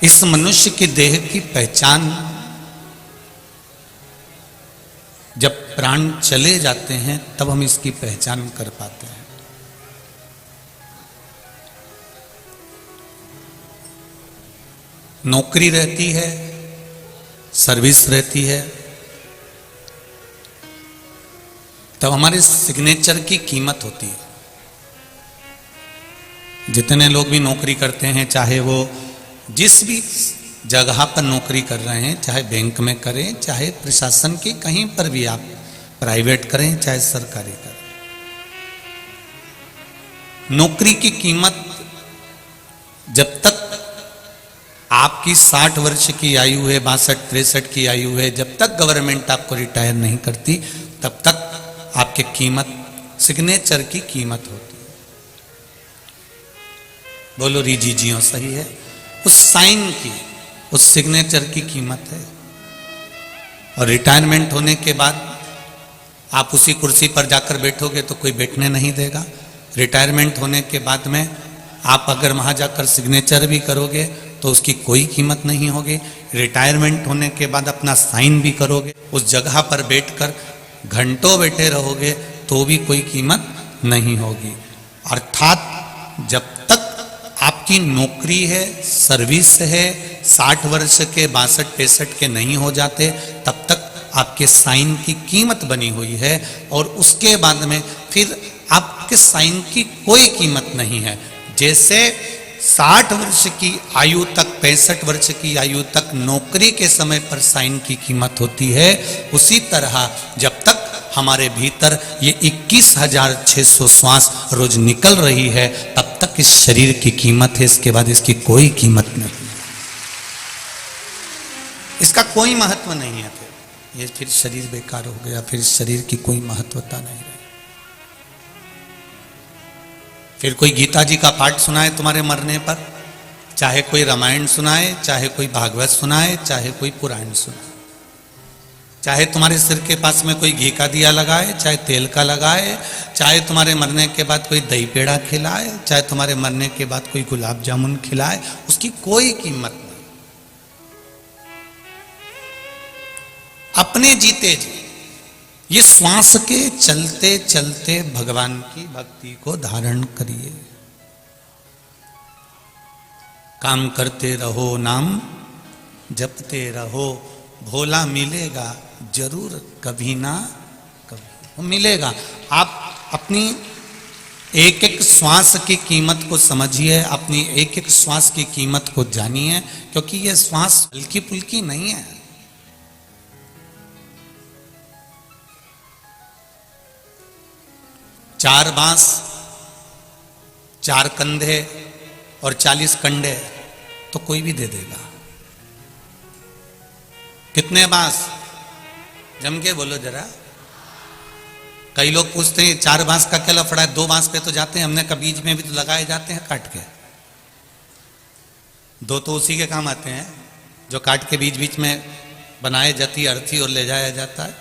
इस मनुष्य की देह की पहचान जब प्राण चले जाते हैं तब हम इसकी पहचान कर पाते हैं। नौकरी रहती है, सर्विस रहती है, तब हमारे सिग्नेचर की कीमत होती है। जितने लोग भी नौकरी करते हैं, चाहे वो जिस भी जगह पर नौकरी कर रहे हैं, चाहे बैंक में करें, चाहे प्रशासन की कहीं पर भी आप प्राइवेट करें, चाहे सरकारी करें, नौकरी की कीमत जब तक आपकी 60 वर्ष की आयु है, 62-63 की आयु है, जब तक गवर्नमेंट आपको रिटायर नहीं करती तब तक आपकी कीमत सिग्नेचर की कीमत होती है। बोलो रीजी जियो, सही है। उस साइन की, उस सिग्नेचर की कीमत है। और रिटायरमेंट होने के बाद आप उसी कुर्सी पर जाकर बैठोगे तो कोई बैठने नहीं देगा। रिटायरमेंट होने के बाद में आप अगर वहां जाकर सिग्नेचर भी करोगे तो उसकी कोई कीमत नहीं होगी। रिटायरमेंट होने के बाद अपना साइन भी करोगे, उस जगह पर बैठकर घंटों बैठे रहोगे तो भी कोई कीमत नहीं होगी। अर्थात जब तक आपकी नौकरी है, सर्विस है, 60 वर्ष के, 62-63 के नहीं हो जाते तब तक आपके साइन की कीमत बनी हुई है। और उसके बाद में फिर आपके साइन की कोई कीमत नहीं है। जैसे 60 वर्ष की आयु तक, 65 वर्ष की आयु तक नौकरी के समय पर साइन की कीमत होती है, उसी तरह जब तक हमारे भीतर ये 21,600 श्वास रोज निकल रही है तब तक इस शरीर की कीमत है। इसके बाद इसकी कोई कीमत नहीं, इसका कोई महत्व नहीं है। फिर शरीर बेकार हो गया, फिर शरीर की कोई महत्वता नहीं रही। फिर कोई गीता जी का पाठ सुनाए तुम्हारे मरने पर, चाहे कोई रामायण सुनाए, चाहे कोई भागवत सुनाए, चाहे कोई पुराण सुनाए, चाहे तुम्हारे सिर के पास में कोई घी का दिया लगाए, चाहे तेल का लगाए, चाहे तुम्हारे मरने के बाद कोई दही पेड़ा खिलाए, चाहे तुम्हारे मरने के बाद कोई गुलाब जामुन खिलाए, उसकी कोई कीमत नहीं। अपने जीते जी ये श्वास के चलते चलते भगवान की भक्ति को धारण करिए। काम करते रहो, नाम जपते रहो, भोला मिलेगा जरूर, कभी ना कभी मिलेगा। आप अपनी एक एक श्वास की कीमत को समझिए, अपनी एक एक श्वास की कीमत को जानिए, क्योंकि यह श्वास हल्की फुल्की नहीं है। चार बांस, 4 कंधे और 40 कंडे तो कोई भी दे देगा। कितने बांस? जम के बोलो जरा। कई लोग पूछते हैं 4 बांस का क्या लफड़ा है, 2 बांस पे तो जाते हैं। हमने कहा बीज में भी तो लगाए जाते हैं काट के। 2 तो उसी के काम आते हैं जो काट के बीच बीच में बनाए जाती अर्थी और ले जाया जाता है।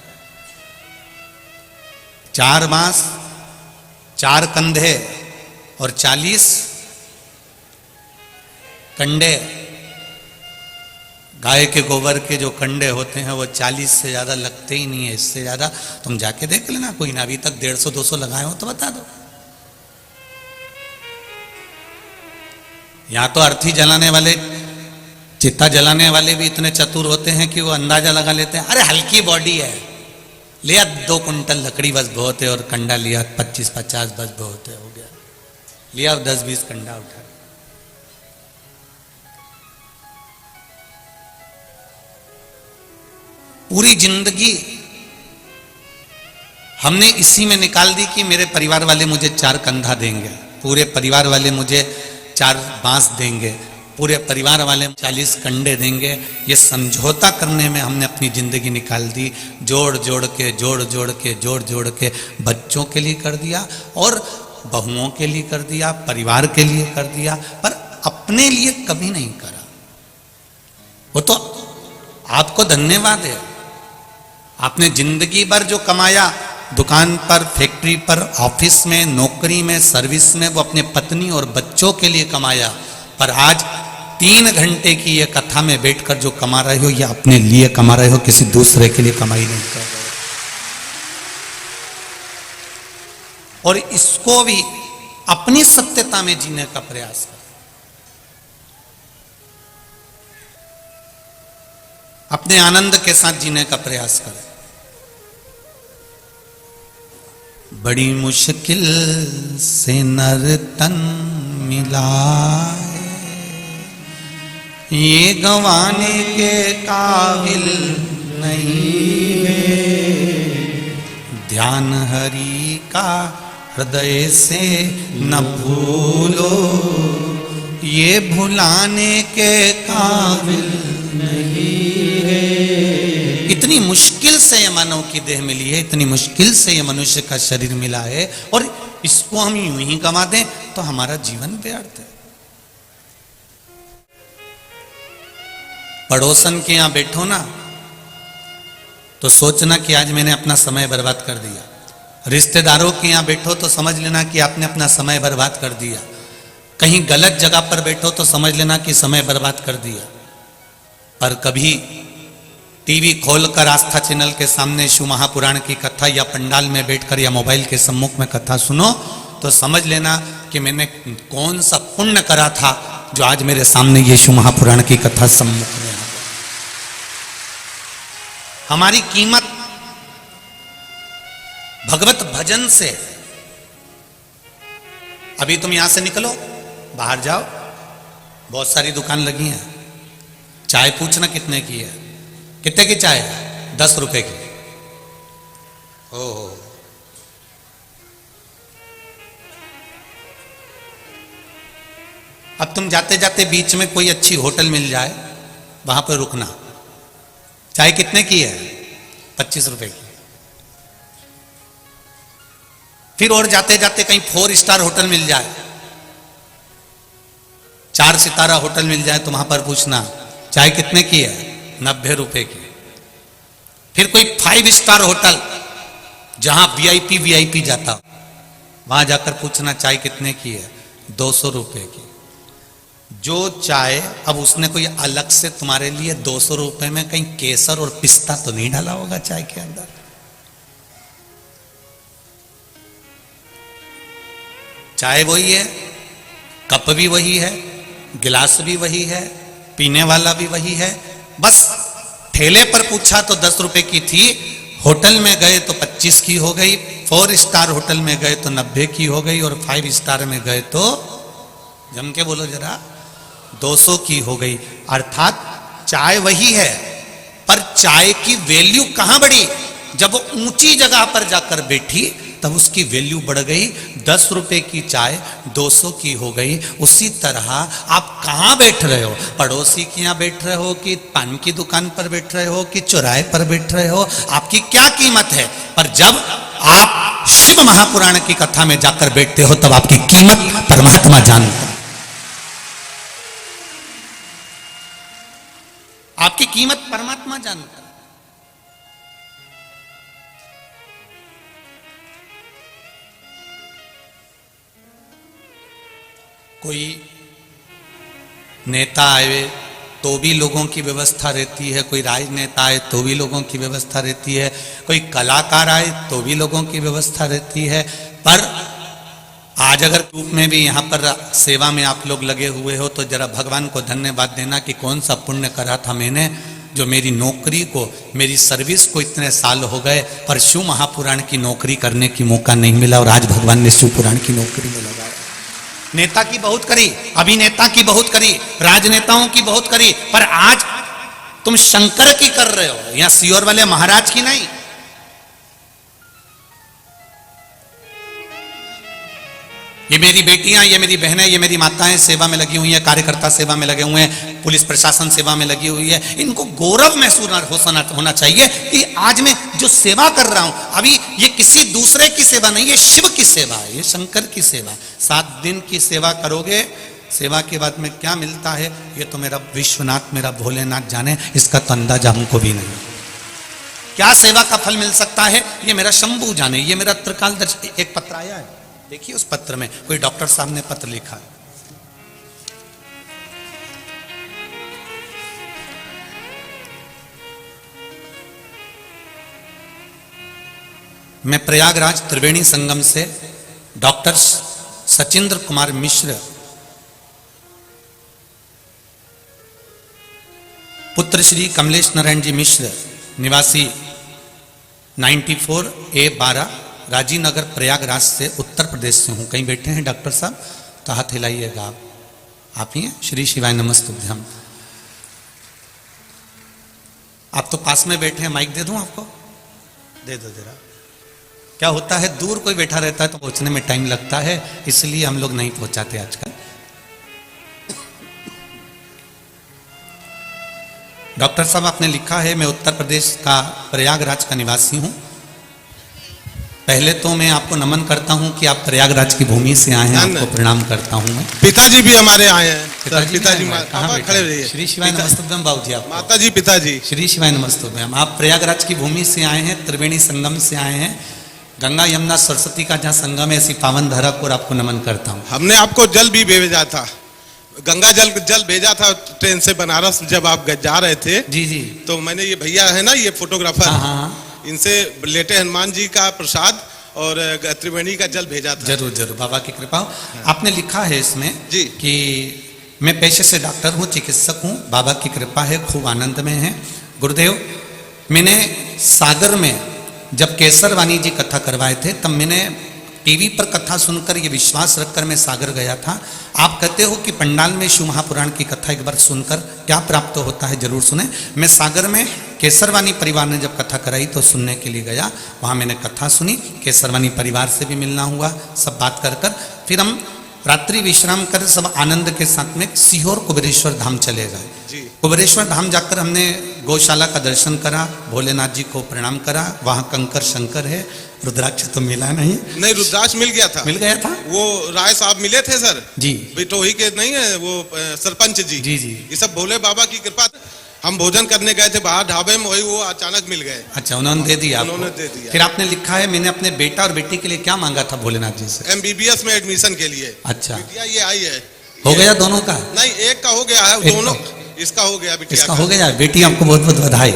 4 बांस, 4 कंधे और 40 कंडे। गाय के गोबर के जो कंडे होते हैं वो 40 से ज्यादा लगते ही नहीं है। इससे ज्यादा तुम जाके देख लेना, कोई ना अभी तक 150-200 लगाए हो तो बता दो। यहां तो अर्थी जलाने वाले, चिता जलाने वाले भी इतने चतुर होते हैं कि वो अंदाजा लगा लेते हैं, अरे हल्की बॉडी है, लिया 2 कुंटल लकड़ी बस बहुत है, और कंडा लिया 25-50 बस बहुत है, हो गया। लिया 10-20 कंडा उठा। पूरी जिंदगी हमने इसी में निकाल दी कि मेरे परिवार वाले मुझे 4 कंधा देंगे, पूरे परिवार वाले मुझे 4 बांस देंगे, पूरे परिवार वाले 40 कंडे देंगे। ये समझौता करने में हमने अपनी जिंदगी निकाल दी। जोड़ जोड़ के बच्चों के लिए कर दिया और बहुओं के लिए कर दिया, परिवार के लिए कर दिया, पर अपने लिए कभी नहीं करा। वो तो आपको धन्यवाद है, आपने जिंदगी भर जो कमाया, दुकान पर, फैक्ट्री पर, ऑफिस में, नौकरी में, सर्विस में, वो अपने पत्नी और बच्चों के लिए कमाया। पर आज 3 घंटे की ये कथा में बैठकर जो कमा रहे हो, ये अपने लिए कमा रहे हो, किसी दूसरे के लिए कमाई नहीं कर रहे हो। और इसको भी अपनी सत्यता में जीने का प्रयास करो, अपने आनंद के साथ जीने का प्रयास करो। बड़ी मुश्किल से नर तन मिला, ये गंवाने के काबिल नहीं है। ध्यान हरि का हृदय से न भूलो, ये भुलाने के काबिल नहीं है। इतनी मुश्किल से ये मानव की देह मिली है, इतनी मुश्किल से ये मनुष्य का शरीर मिला है, और इसको हम यूं ही गंवा दें तो हमारा जीवन व्यर्थ है। पड़ोसन के यहां बैठो ना तो सोचना कि आज मैंने अपना समय बर्बाद कर दिया। रिश्तेदारों के यहां बैठो तो समझ लेना कि आपने अपना समय बर्बाद कर दिया। कहीं गलत जगह पर बैठो तो समझ लेना कि समय बर्बाद कर दिया। पर कभी टीवी खोलकर आस्था चैनल के सामने शिव महापुराण की कथा या पंडाल में बैठकर या मोबाइल के सम्मुख में कथा सुनो तो समझ लेना कि मैंने कौन सा पुण्य करा था जो आज मेरे सामने ये शिव महापुराण की कथा सम्मुख में। हमारी कीमत भगवत भजन से। अभी तुम यहां से निकलो, बाहर जाओ, बहुत सारी दुकान लगी हैं। चाय पूछना कितने की है, कितने की चाय? 10 रुपए की। ओह, अब तुम जाते जाते बीच में कोई अच्छी होटल मिल जाए, वहां पर रुकना। चाय कितने की है? 25 रुपए की। फिर और जाते जाते कहीं 4 स्टार होटल मिल जाए, 4 सितारा होटल मिल जाए तो वहां पर पूछना चाय कितने की है? 90 रुपए की। फिर कोई 5 स्टार होटल जहां वीआईपी जाता हो, वहां जाकर पूछना चाय कितने की है? 200 रुपए की। जो चाय, अब उसने कोई अलग से तुम्हारे लिए 200 रुपए में कहीं केसर और पिस्ता तो नहीं डाला होगा चाय के अंदर। चाय वही है, कप भी वही है, गिलास भी वही है, पीने वाला भी वही है। बस ठेले पर पूछा तो 10 रुपए की थी, होटल में गए तो 25 की हो गई, 4 स्टार होटल में गए तो 90 की हो गई, और 5 स्टार में गए तो जम के बोलो जरा 200 की हो गई। अर्थात चाय वही है, पर चाय की वैल्यू कहां बढ़ी? जब वो ऊंची जगह पर जाकर बैठी तब उसकी वैल्यू बढ़ गई। 10 रुपए की चाय 200 की हो गई। उसी तरह आप कहां बैठ रहे हो? पड़ोसी के यहां बैठ रहे हो कि पान की दुकान पर बैठ रहे हो कि चौराहे पर बैठ रहे हो, आपकी क्या कीमत है? पर जब आप शिव महापुराण की कथा में जाकर बैठते हो तब आपकी कीमत परमात्मा जानता है। आपकी कीमत परमात्मा जानता है। कोई नेता आए तो भी लोगों की व्यवस्था रहती है, कोई राजनेता आए तो भी लोगों की व्यवस्था रहती है, कोई कलाकार आए तो भी लोगों की व्यवस्था रहती है। पर आज अगर रूप में भी यहाँ पर सेवा में आप लोग लगे हुए हो तो जरा भगवान को धन्यवाद देना कि कौन सा पुण्य करा था मैंने, जो मेरी नौकरी को, मेरी सर्विस को इतने साल हो गए पर शिव महापुराण की नौकरी करने की मौका नहीं मिला, और आज भगवान ने शिव पुराण की नौकरी में लगाया। नेता की बहुत करी, अभिनेता की बहुत करी, राजनेताओं की बहुत करी, पर आज तुम शंकर की कर रहे हो, या सियोर वाले महाराज की नहीं। ये मेरी बेटियां, ये मेरी बहनें, ये मेरी माताएं सेवा में लगी हुई हैं, कार्यकर्ता सेवा में लगे हुए हैं, पुलिस प्रशासन सेवा में लगी हुई है। इनको गौरव महसूस होना चाहिए कि आज मैं जो सेवा कर रहा हूं, अभी ये किसी दूसरे की सेवा नहीं, ये शिव की सेवा है, ये शंकर की सेवा। 7 दिन की सेवा करोगे, सेवा के बाद में क्या मिलता है ये तो मेरा विश्वनाथ, मेरा भोलेनाथ जाने, इसका तो अंदाजा हमको भी नहीं। क्या सेवा का फल मिल सकता है ये मेरा शंभू जाने। ये मेरा त्रिकालदर्शी एक पत्र आया है, देखिए उस पत्र में कोई डॉक्टर साहब ने पत्र लिखा है। मैं प्रयागराज त्रिवेणी संगम से डॉक्टर सचिंद्र कुमार मिश्र, पुत्र श्री कमलेश नारायण जी मिश्र, निवासी 94A12 राजीव नगर प्रयागराज से उत्तर प्रदेश से हूँ। कहीं बैठे हैं डॉक्टर साहब तो हाथ हिलाइएगा। आप ही हैं? श्री शिवाय नमस्तुभ्यम। आप तो पास में बैठे हैं, माइक दे दूं आपको? दे दो जरा। क्या होता है, दूर कोई बैठा रहता है तो पहुंचने में टाइम लगता है, इसलिए हम लोग नहीं पहुंचाते आजकल। डॉक्टर साहब आपने लिखा है, मैं उत्तर प्रदेश का प्रयागराज का निवासी हूं। पहले तो मैं आपको नमन करता हूं कि आप प्रयागराज की भूमि से आए हैं, आपको प्रणाम करता हूं मैं। पिताजी भी हमारे आए हैं। पिताजी खड़े रहिए। श्री शिवाय नमस्तुभ्यम बाबूजी। आप माता जी, पिताजी। श्री शिवाय नमस्तुभ्यम। आप प्रयागराज की भूमि से आए हैं, त्रिवेणी संगम से आए हैं, गंगा यमुना सरस्वती का जहाँ संगम है, ऐसी पावन धरा को आपको नमन करता हूँ। हमने आपको जल भी भेजा था, गंगा जल भेजा था ट्रेन से बनारस, जब आप जा रहे थे। जी जी। तो मैंने ये भैया है ना, ये फोटोग्राफर, हाँ। इनसे लेटे हनुमान जी का प्रसाद और त्रिवेणी का जल भेजा था। जरूर जरूर, बाबा की कृपा हो। आपने लिखा है इसमें जी कि मैं पेशे से डॉक्टर हूँ, चिकित्सक हूँ, बाबा की कृपा है, खूब आनंद में है। गुरुदेव, मैंने सागर में जब केसरवानी जी कथा करवाए थे, तब मैंने टीवी पर कथा सुनकर ये विश्वास रखकर मैं सागर गया था। आप कहते हो कि पंडाल में शिव महापुराण की कथा एक बार सुनकर क्या प्राप्त होता है, जरूर सुने। मैं सागर में केसरवानी परिवार ने जब कथा कराई तो सुनने के लिए गया, वहाँ मैंने कथा सुनी, केसरवानी परिवार से भी मिलना हुआ, सब बात कर फिर हम रात्रि विश्राम कर सब आनंद के साथ में सीहोर कुबेरेश्वर धाम चले गए। कुबेरेश्वर धाम जाकर हमने गौशाला का दर्शन करा, भोलेनाथ जी को प्रणाम करा। वहाँ कंकर शंकर है, रुद्राक्ष तो मिला नहीं। रुद्राक्ष मिल गया था। वो राय साहब मिले थे सर जी, बिटोही के नहीं है वो सरपंच जी। जी जी, ये सब भोले बाबा की कृपा। हम भोजन करने गए थे बाहर ढाबे में, वही वो अचानक मिल गए। अच्छा, उन्होंने दे दिया। उन्होंने दे दिया। फिर आपने लिखा है, मैंने अपने बेटा और बेटी के लिए क्या मांगा था भोलेनाथ जी से? MBBS में एडमिशन के लिए। अच्छा, ये आई है। हो गया दोनों का? नहीं, एक का हो गया है, दोनों इसका हो गया, इसका हो गया। बेटी आपको बहुत बहुत बधाई,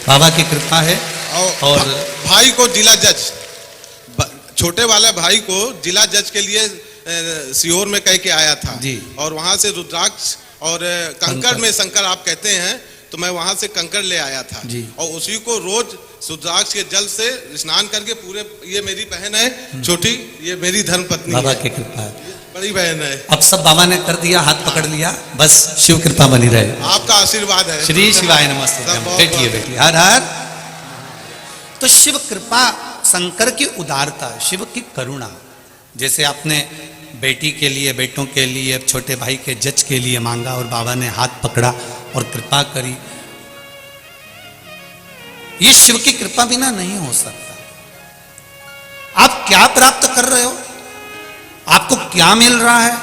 बाबा की कृपा है। और भाई को जिला जज, छोटे वाले भाई को जिला जज के लिए सीहोर में कह के आया था जी। और वहां से रुद्राक्ष और कंकड़ में शंकर आप कहते हैं, तो मैं वहां से कंकड़ ले आया था जी। और उसी को रोज रुद्राक्ष के जल से स्नान करके पूरे, ये मेरी बहन है छोटी, ये मेरी धर्म पत्नी, बाबा की कृपा है, बड़ी बहन है। अब सब बाबा ने कर दिया, हाथ पकड़ लिया, बस शिव कृपा बनी रहे, आपका आशीर्वाद है। श्री शिवाय नमस्ते। बैठिए बैठिए, हर हर। तो शिव कृपा, शंकर की उदारता, शिव की करुणा। जैसे आपने बेटी के लिए, बेटों के लिए, छोटे भाई के जज के लिए मांगा और बाबा ने हाथ पकड़ा और कृपा करी। ये शिव की कृपा बिना नहीं हो सकता। आप क्या प्राप्त कर रहे हो, आपको क्या मिल रहा है,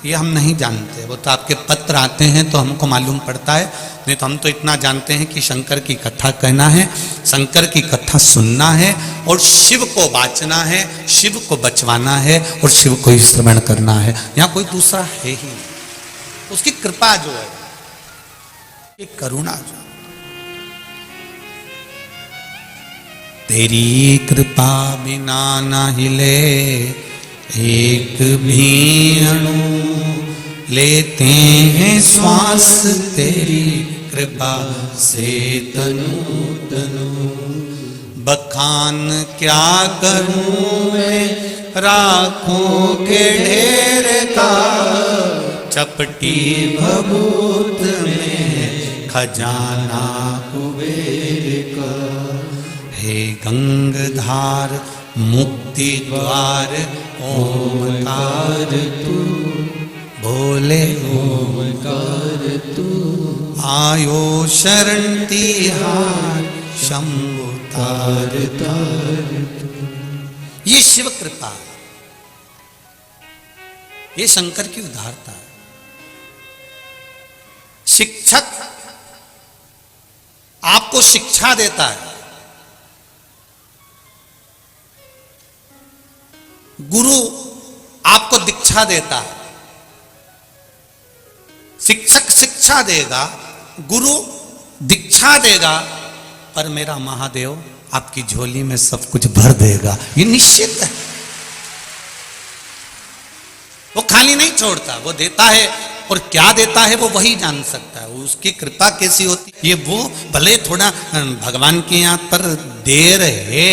ये हम नहीं जानते। वो तो आपके पत्र आते हैं तो हमको मालूम पड़ता है, नहीं तो हम तो इतना जानते हैं कि शंकर की कथा कहना है, शंकर की कथा सुनना है और शिव को बाँचना है, शिव को बचवाना है और शिव को ही श्रवण करना है। यहाँ कोई दूसरा है ही नहीं। उसकी कृपा जो है, ये करुणा जो, तेरी कृपा बिना ना हिले एक भी अणु, लेते हैं श्वास तेरी कृपा से तनु तनु। बखान क्या करूं मैं राखों के ढेर का, चपटी भभूत में खजाना कुबेर का। हे गंगधार मुक्ति द्वार ओमकार तू, भोले ओमकार तू। आयो शरण तिहार शंभु तार तार तू। ये शिव कृपा, ये शंकर की उदारता है। शिक्षक आपको शिक्षा देता है, गुरु आपको दीक्षा देता है। शिक्षक शिक्षा देगा, गुरु दीक्षा देगा, पर मेरा महादेव आपकी झोली में सब कुछ भर देगा, ये निश्चित है। वो खाली नहीं छोड़ता, वो देता है, और क्या देता है वो वही जान सकता है। उसकी कृपा कैसी होती है, ये वो भले थोड़ा भगवान के यहाँ पर देर है,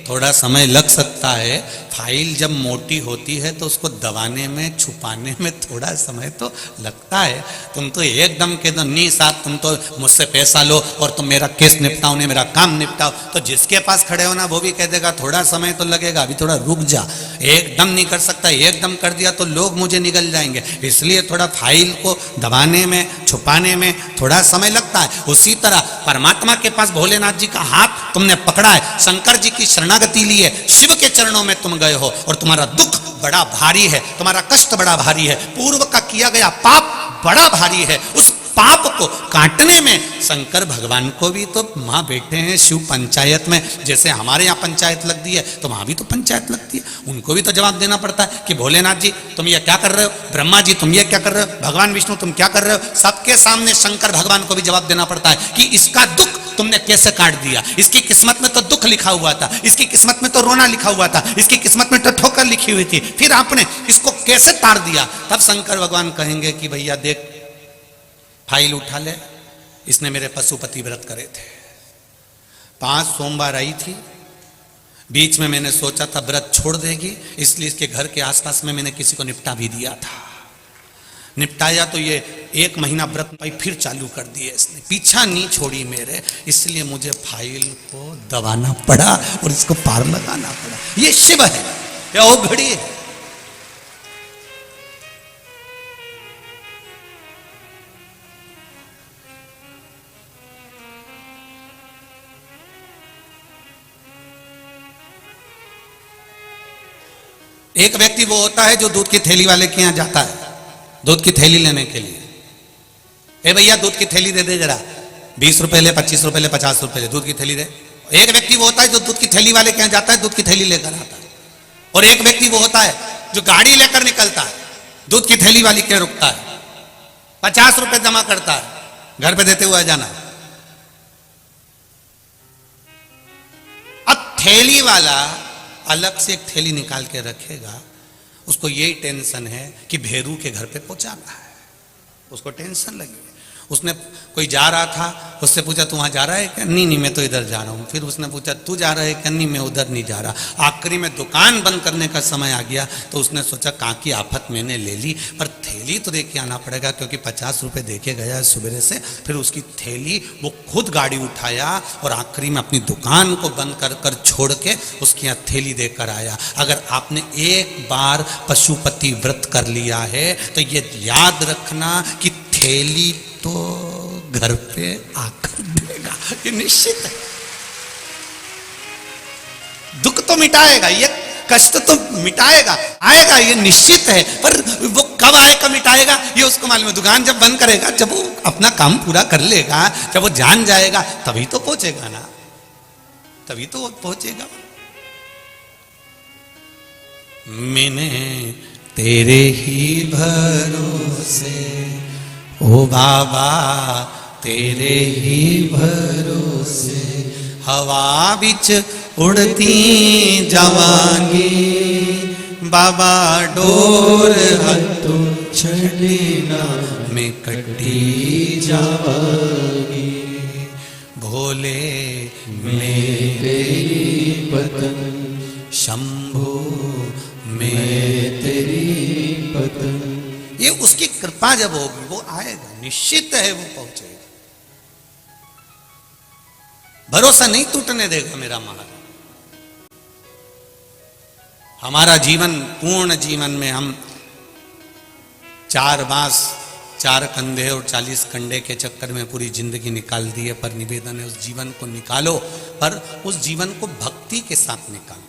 थोड़ा समय लग सकता है। फाइल जब मोटी होती है तो उसको दबाने में, छुपाने में थोड़ा समय तो लगता है। तुम तो एकदम कह दो नहीं साहब तुम तो मुझसे पैसा लो और तुम मेरा केस निपटाओ, ने मेरा काम निपटाओ, तो जिसके पास खड़े हो ना वो भी कह देगा थोड़ा समय तो लगेगा, अभी थोड़ा रुक जा। एकदम नहीं कर सकता, एकदम कर दिया तो लोग मुझे निगल जाएंगे, इसलिए थोड़ा फाइल को दबाने में, छुपाने में थोड़ा समय लगता है। उसी तरह परमात्मा के पास भोलेनाथ जी का हाथ तुमने पकड़ा है, शंकर जी की शरणागति ली है, शिव के चरणों में तुम गए हो, और तुम्हारा दुख बड़ा भारी है, तुम्हारा कष्ट बड़ा भारी है, पूर्व का किया गया पाप बड़ा भारी है। उस पाप को काटने में शंकर भगवान को भी तो माँ बैठे हैं शिव पंचायत में, जैसे हमारे यहाँ पंचायत लगती है तो वहां भी तो पंचायत लगती है, उनको भी तो जवाब देना पड़ता है कि भोलेनाथ जी तुम ये क्या कर रहे हो, ब्रह्मा जी तुम ये क्या कर रहे हो, भगवान विष्णु तुम क्या कर रहे हो। सबके सामने शंकर भगवान को भी जवाब देना पड़ता है कि इसका दुख तुमने कैसे काट दिया, इसकी किस्मत में तो दुख लिखा हुआ था, इसकी किस्मत में तो रोना लिखा हुआ था, इसकी किस्मत में तो ठोकर लिखी हुई थी, फिर आपने इसको कैसे तार दिया। तब शंकर भगवान कहेंगे कि भैया देख फाइल उठा ले, इसने मेरे पशुपति व्रत करे थे, 5 सोमवार आई थी, बीच में मैंने सोचा था व्रत छोड़ देगी, इसलिए इसके घर के आसपास में मैंने किसी को निपटा भी दिया था, निपटाया तो ये 1 महीना व्रत पाई फिर चालू कर दिए, इसने पीछा नहीं छोड़ी मेरे, इसलिए मुझे फाइल को दबाना पड़ा और इसको पार लगाना पड़ा। ये शिव है, ये औघड़ी है। एक व्यक्ति वो होता है जो दूध की थैली वाले के यहाँ जाता है दूध की थैली लेने के लिए, ए भैया दूध की थैली दे दे जरा, 20 रुपए ले, 25 रुपए ले, 50 रुपए ले, दूध की थैली दे। एक व्यक्ति वो होता है जो दूध की थैली वाले के यहाँ जाता है, दूध की थैली लेकर आता है, और एक व्यक्ति वो होता है जो गाड़ी लेकर निकलता है, दूध की थैली वाली के रुकता है, 50 रुपए जमा करता है, घर पे देते हुए जाना। अब थैली वाला अलग से एक थैली निकाल के रखेगा, उसको यही टेंशन है कि भेरू के घर पे पहुंचाना है, उसको टेंशन लगी। उसने कोई जा रहा था, उससे पूछा तू वहां जा रहा है क्या, नहीं नहीं मैं तो इधर जा रहा हूँ। फिर उसने पूछा तू जा रहा है क्या, नहीं मैं उधर नहीं जा रहा। आखिरी में दुकान बंद करने का समय आ गया तो उसने सोचा कहाँ की आफत मैंने ले ली, पर थैली तो दे के आना पड़ेगा क्योंकि 50 रुपए दे के गया सवेरे से। फिर उसकी थैली वो खुद गाड़ी उठाया और आखिरी में अपनी दुकान को बंद कर कर छोड़ के उसके यहाँ थैली देकर आया। अगर आपने एक बार पशुपति व्रत कर लिया है तो ये याद रखना कि थैली तो घर पे आकर देगा, ये निश्चित है। दुख तो मिटाएगा, ये कष्ट तो मिटाएगा, आएगा, ये निश्चित है। पर वो कब आएगा मिटाएगा ये उसको मालूम है। दुकान जब बंद करेगा, जब वो अपना काम पूरा कर लेगा, जब वो जान जाएगा तभी तो पहुंचेगा ना, तभी तो वो पहुंचेगा। मैंने तेरे ही भरोसे ओ बाबा तेरे ही भरोसे हवा बिच उड़ती जावांगी, बाबा डोर हथों छड़ीना मैं कटी जावांगी। भोले मैं तेरी पतन, शंभो मैं तेरी पतन। ये उसकी कृपा जब होगी वो आएगा, निश्चित है वो पहुंचेगा। भरोसा नहीं टूटने देगा मेरा महाराज। हमारा जीवन, पूर्ण जीवन में हम 4 बांस 4 कंधे और 40 कंडे के चक्कर में पूरी जिंदगी निकाल दी है। पर निवेदन है उस जीवन को निकालो, पर उस जीवन को भक्ति के साथ निकालो।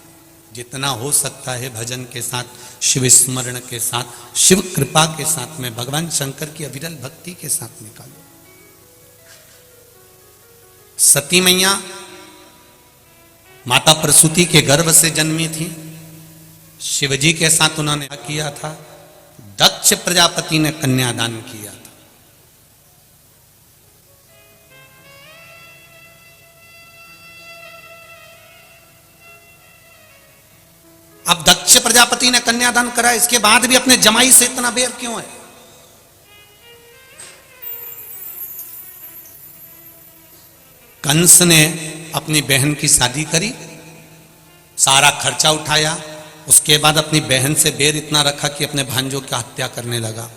जितना हो सकता है भजन के साथ, शिव स्मरण के साथ, शिव कृपा के साथ में, भगवान शंकर की अविरल भक्ति के साथ निकालो। सती मैया माता प्रसूति के गर्भ से जन्मी थी। शिवजी के साथ उन्होंने क्या किया था? दक्ष प्रजापति ने कन्यादान किया था। अब दक्ष प्रजापति ने कन्यादान करा, इसके बाद भी अपने जमाई से इतना बैर क्यों है? कंस ने अपनी बहन की शादी करी, सारा खर्चा उठाया, उसके बाद अपनी बहन से बैर इतना रखा कि अपने भांजों की हत्या करने लगा।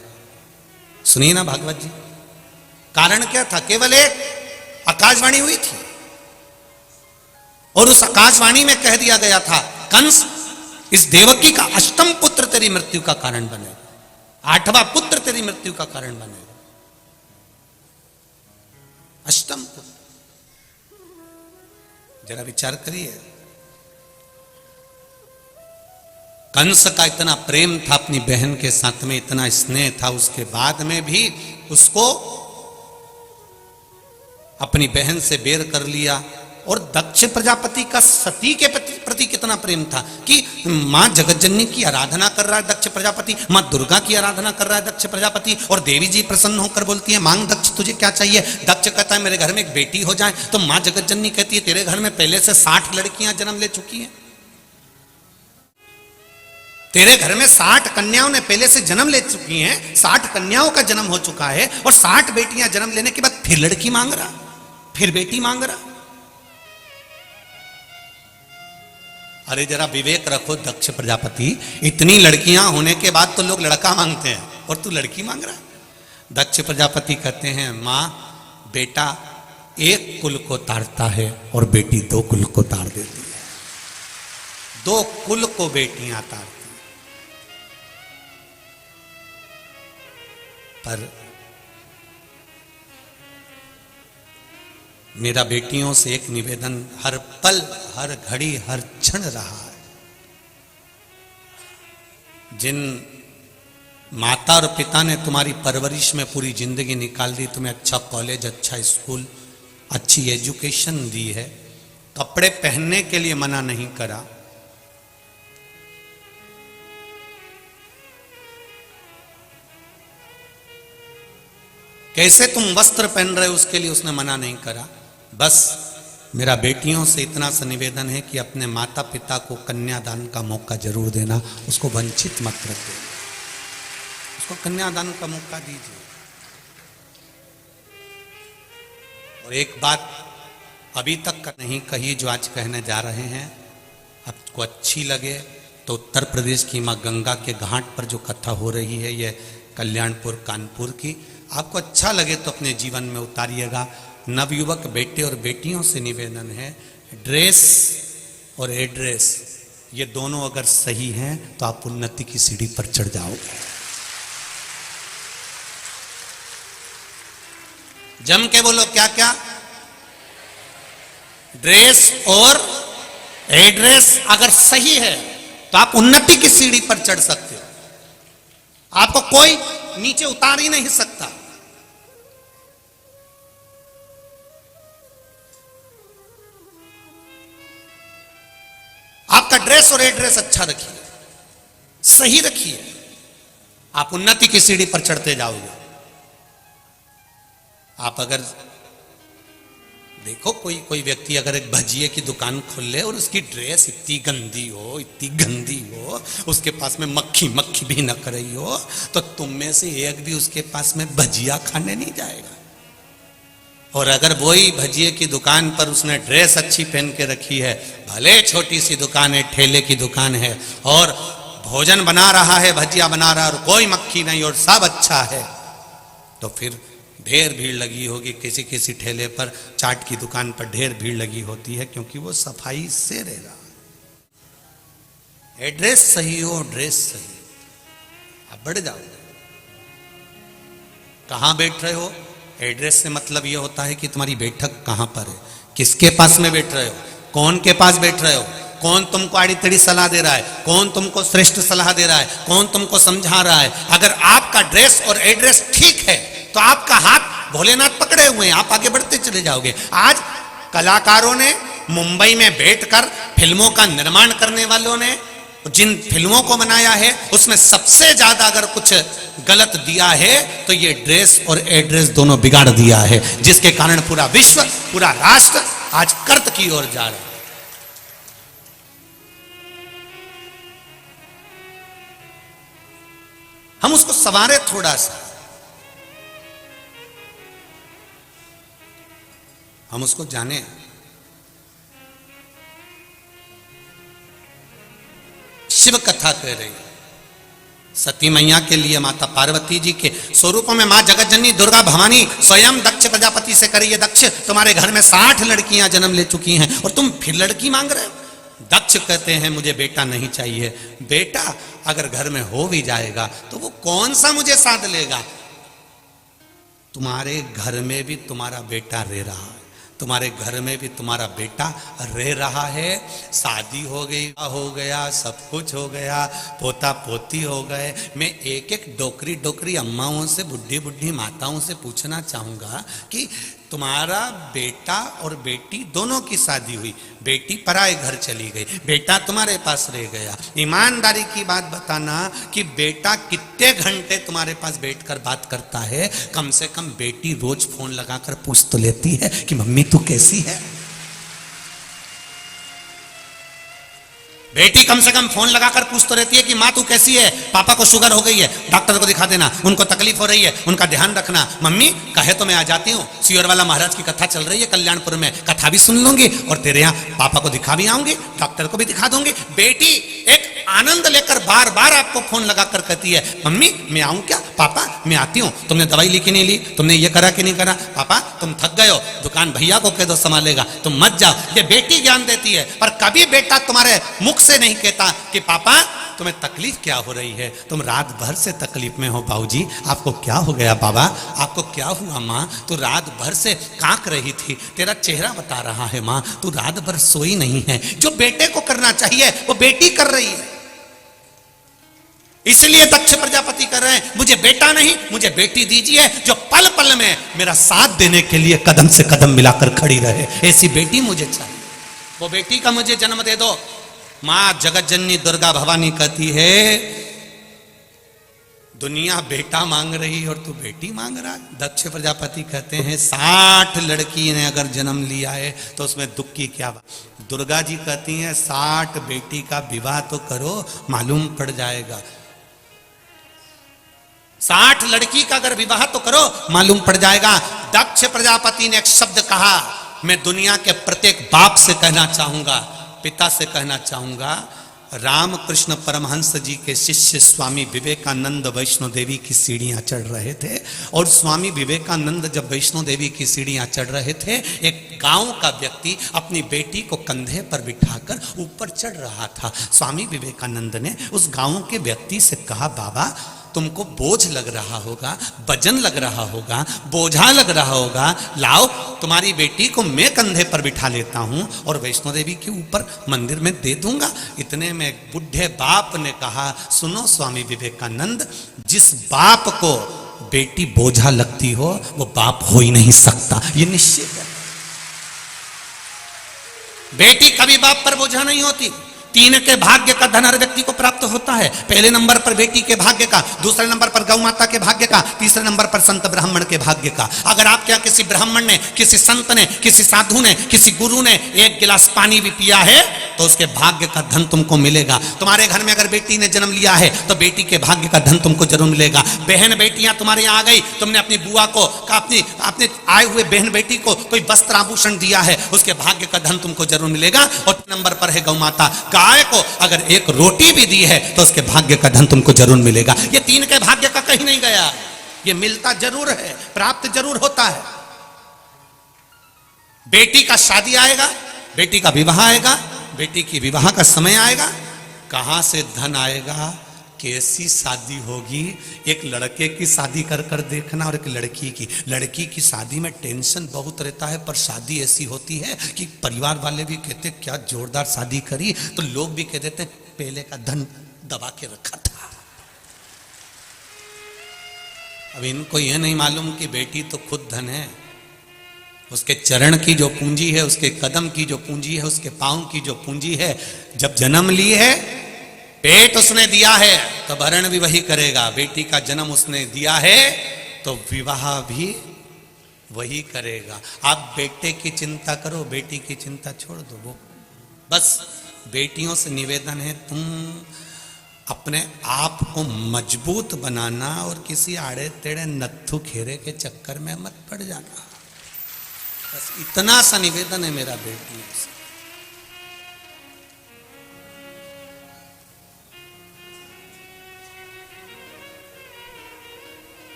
सुनिए ना भागवत जी, कारण क्या था? केवल एक आकाशवाणी हुई थी और उस आकाशवाणी में कह दिया गया था, कंस इस देवकी का अष्टम पुत्र तेरी मृत्यु का कारण बनेगा, 8वां पुत्र तेरी मृत्यु का कारण बनेगा। अष्टम पुत्र, जरा विचार करिए। कंस का इतना प्रेम था अपनी बहन के साथ में, इतना स्नेह था, उसके बाद में भी उसको अपनी बहन से बैर कर लिया। और दक्ष प्रजापति का सती के प्रति कितना प्रेम था कि मां जगतजननी की आराधना कर रहा है दक्ष प्रजापति, मां दुर्गा की आराधना कर रहा है दक्ष प्रजापति, और देवी जी प्रसन्न होकर बोलती है, मांग दक्ष तुझे क्या चाहिए? दक्ष कहता है मेरे घर में एक बेटी हो जाए। तो मां जगतजननी कहती है, तेरे घर में पहले से 60 लड़कियां जन्म ले चुकी हैं, तेरे घर में 60 कन्याओं ने पहले से जन्म ले चुकी हैं, 60 कन्याओं का जन्म हो चुका है, और 60 बेटियां जन्म लेने के बाद फिर लड़की मांग रहा, फिर बेटी मांग रहा। अरे जरा विवेक रखो दक्ष प्रजापति, इतनी लड़कियां होने के बाद तो लोग लड़का मांगते हैं और तू लड़की मांग रहा। दक्ष प्रजापति कहते हैं, मां बेटा एक कुल को तारता है और बेटी 2 कुल को तार देती है, 2 कुल को बेटियां तारती। पर मेरा बेटियों से एक निवेदन हर पल, हर घड़ी, हर क्षण रहा है। जिन माता और पिता ने तुम्हारी परवरिश में पूरी जिंदगी निकाल दी, तुम्हें अच्छा कॉलेज, अच्छा स्कूल, अच्छी एजुकेशन दी है, कपड़े पहनने के लिए मना नहीं करा, कैसे तुम वस्त्र पहन रहे हो उसके लिए उसने मना नहीं करा। बस मेरा बेटियों से इतना सा निवेदन है कि अपने माता पिता को कन्यादान का मौका जरूर देना, उसको वंचित मत रख देना, उसको कन्यादान का मौका दीजिए। और एक बात अभी तक नहीं कही जो आज कहने जा रहे हैं, आपको अच्छी लगे तो उत्तर प्रदेश की मां गंगा के घाट पर जो कथा हो रही है, ये कल्याणपुर कानपुर की, आपको अच्छा लगे तो अपने जीवन में उतारिएगा। नवयुवक बेटे और बेटियों से निवेदन है, ड्रेस और एड्रेस ये दोनों अगर सही हैं तो आप उन्नति की सीढ़ी पर चढ़ जाओगे। जम के बोलो, क्या क्या? ड्रेस और एड्रेस अगर सही है तो आप उन्नति की सीढ़ी पर चढ़ सकते हो, आपको कोई नीचे उतार ही नहीं सकता। आपका ड्रेस और एड्रेस अच्छा रखिए, सही रखिए, आप उन्नति की सीढ़ी पर चढ़ते जाओगे। आप अगर देखो कोई व्यक्ति अगर एक भजिए की दुकान खोल ले और उसकी ड्रेस इतनी गंदी हो, इतनी गंदी हो, उसके पास में मक्खी भी न कर रही हो, तो तुम में से एक भी उसके पास में भजिया खाने नहीं जाएगा। और अगर वही भजिए की दुकान पर उसने ड्रेस अच्छी पहन के रखी है, भले छोटी सी दुकान है, ठेले की दुकान है, और भोजन बना रहा है, भजिया बना रहा है और कोई मक्खी नहीं और सब अच्छा है, तो फिर ढेर भीड़ लगी होगी। किसी किसी ठेले पर, चाट की दुकान पर ढेर भीड़ लगी होती है, क्योंकि वो सफाई से रह रहा है। एड्रेस सही हो, ड्रेस सही, आप बढ़ जाओगे। कहां बैठ रहे हो, एड्रेस से मतलब ये होता है कि तुम्हारी बैठक कहां पर है, किसके पास में बैठ रहे हो, कौन के पास बैठ रहे हो, कौन तुमको आड़ी टेढ़ी सलाह दे रहा है, कौन तुमको श्रेष्ठ सलाह दे रहा है, कौन तुमको समझा रहा है। अगर आपका ड्रेस और एड्रेस ठीक है तो आपका हाथ भोलेनाथ पकड़े हुए हैं, आप आगे बढ़ते चले जाओगे। आज कलाकारों ने मुंबई में बैठकर फिल्मों का निर्माण करने वालों ने जिन फिल्मों को बनाया है उसमें सबसे ज्यादा अगर कुछ गलत दिया है तो ये ड्रेस और एड्रेस दोनों बिगाड़ दिया है, जिसके कारण पूरा विश्व, पूरा राष्ट्र आज कर्त की ओर जा रहा है। हम उसको संवारे थोड़ा सा, हम उसको जाने। शिव कथा कह रही है सती मैया के लिए, माता पार्वती जी के स्वरूपों में मां जगत जननी दुर्गा भवानी स्वयं दक्ष प्रजापति से करिए, दक्ष तुम्हारे घर में 60 लड़कियां जन्म ले चुकी हैं और तुम फिर लड़की मांग रहे हो। दक्ष कहते हैं मुझे बेटा नहीं चाहिए, बेटा अगर घर में हो भी जाएगा तो वो कौन सा मुझे साथ लेगा। तुम्हारे घर में भी तुम्हारा बेटा रह रहा है, तुम्हारे घर में भी तुम्हारा बेटा रह रहा है, शादी हो गया, सब कुछ हो गया, पोता पोती हो गए। मैं एक एक डोकरी अम्माओं से, बुढ़ी बुढ़ी माताओं से पूछना चाहूंगा कि तुम्हारा बेटा और बेटी दोनों की शादी हुई, बेटी पराए घर चली गई, बेटा तुम्हारे पास रह गया। ईमानदारी की बात बताना कि बेटा कितने घंटे तुम्हारे पास बैठकर बात करता है। कम से कम बेटी रोज फोन लगाकर पूछ तो लेती है कि मम्मी तू कैसी है। बेटी कम से कम फोन लगाकर पूछ तो रहती है कि माँ तू कैसी है, पापा को शुगर हो गई है, डॉक्टर को दिखा देना, उनको तकलीफ हो रही है, उनका ध्यान रखना। मम्मी कहे तो मैं आ जाती हूँ, सियोर वाला महाराज की कथा चल रही है कल्याणपुर में, कथा भी सुन लूंगी और तेरे यहाँ पापा को दिखा भी आऊंगी, डॉक्टर को भी दिखा दूंगी। बेटी एक आनंद लेकर बार बार आपको फोन लगाकर कहती है मम्मी मैं आऊं क्या, पापा मैं आती हूँ, तुमने दवाई ली कि नहीं ली, तुमने ये करा कि नहीं करा, पापा तुम थक गए हो, दुकान भैया को कह दो संभालेगा, तुम मत जाओ। ये बेटी ज्ञान देती है, पर कभी बेटा तुम्हारे मुख से नहीं कहता कि पापा तुम्हें तकलीफ क्या हो रही है, तुम रात भर से तकलीफ में हो। बाबूजी आपको क्या हो गया, बाबा आपको क्या हुआ, माँ तू रात भर से कांक रही थी, तेरा चेहरा बता रहा है, माँ तू रात भर सोई नहीं है। जो बेटे को करना चाहिए वो बेटी कर रही है। इसलिए दक्ष प्रजापति कर रहे हैं मुझे बेटा नहीं मुझे बेटी दीजिए, जो पल पल में मेरा साथ देने के लिए कदम से कदम मिलाकर खड़ी रहे, ऐसी बेटी मुझे चाहिए। वो बेटी का मुझे जन्म दे दो। मां जगत जननी दुर्गा भवानी कहती है दुनिया बेटा मांग रही और तू बेटी मांग रहा है। दक्ष प्रजापति कहते हैं 60 लड़की ने अगर जन्म लिया है तो उसमें दुख की क्या बात। दुर्गा जी कहती हैं 60 बेटी का विवाह तो करो, मालूम पड़ जाएगा। 60 लड़की का अगर विवाह तो करो, मालूम पड़ जाएगा। दक्ष प्रजापति ने एक शब्द कहा, मैं दुनिया के प्रत्येक बाप से कहना चाहूंगा, पिता से कहना चाहूंगा। रामकृष्ण परमहंस जी के शिष्य स्वामी विवेकानंद वैष्णो देवी की सीढ़ियां चढ़ रहे थे, और स्वामी विवेकानंद जब वैष्णो देवी की सीढ़ियां चढ़ रहे थे, एक गांव का व्यक्ति अपनी बेटी को कंधे पर बिठाकर ऊपर चढ़ रहा था। स्वामी विवेकानंद ने उस गांव के व्यक्ति से कहा, बाबा तुमको बोझ लग रहा होगा, वजन लग रहा होगा, बोझा लग रहा होगा, लाओ तुम्हारी बेटी को मैं कंधे पर बिठा लेता हूं और वैष्णो देवी के ऊपर मंदिर में दे दूंगा। इतने में एक बुढ़े बाप ने कहा, सुनो स्वामी विवेकानंद, जिस बाप को बेटी बोझा लगती हो वो बाप हो ही नहीं सकता, ये निश्चित है। बेटी कभी बाप पर बोझा नहीं होती। 3 के भाग्य का धन हर व्यक्ति को प्राप्त होता है। पहले नंबर पर बेटी के भाग्य का, दूसरे नंबर पर गौ माता के भाग्य का, तीसरे नंबर पर संत ब्राह्मण के भाग्य का। अगर आप क्या किसी ब्राह्मण ने, किसी संत ने, किसी साधु ने, किसी गुरु ने 1 गिलास पानी भी पिया है तो उसके भाग्य का धन तुमको मिलेगा। तुम्हारे घर में अगर बेटी ने जन्म लिया है तो बेटी के भाग्य का धन तुमको जरूर मिलेगा। बहन बेटियां तुम्हारे यहाँ आ गई, तुमने अपनी बुआ को, अपने आए हुए बहन बेटी को कोई वस्त्र आभूषण दिया है, उसके भाग्य का धन तुमको जरूर मिलेगा। और नंबर पर है गौ माता, गाय को अगर 1 रोटी भी दी है तो उसके भाग्य का धन तुमको जरूर मिलेगा। ये 3 के भाग्य का कहीं नहीं गया, ये मिलता जरूर है, प्राप्त जरूर होता है। बेटी का शादी आएगा, बेटी का विवाह आएगा, बेटी की विवाह का समय आएगा, कहां से धन आएगा, कैसी शादी होगी। एक लड़के की शादी कर कर देखना और एक लड़की की शादी में टेंशन बहुत रहता है, पर शादी ऐसी होती है कि परिवार वाले भी कहते क्या जोरदार शादी करी, तो लोग भी कह देते पहले का धन दबा के रखा था। अब इनको यह नहीं मालूम कि बेटी तो खुद धन है, उसके चरण की जो पूंजी है, उसके कदम की जो पूंजी है, उसके पांव की जो पूंजी है, जब जन्म ली है, पेट उसने दिया है तो भरण भी वही करेगा। बेटी का जन्म उसने दिया है तो विवाह भी वही करेगा। आप बेटे की चिंता करो, बेटी की चिंता छोड़ दो। वो बस बेटियों से निवेदन है, तुम अपने आप को मजबूत बनाना और किसी आड़े टेढ़े नत्थु खेरे के चक्कर में मत पड़ जाना। बस इतना सा निवेदन है मेरा बेटी से।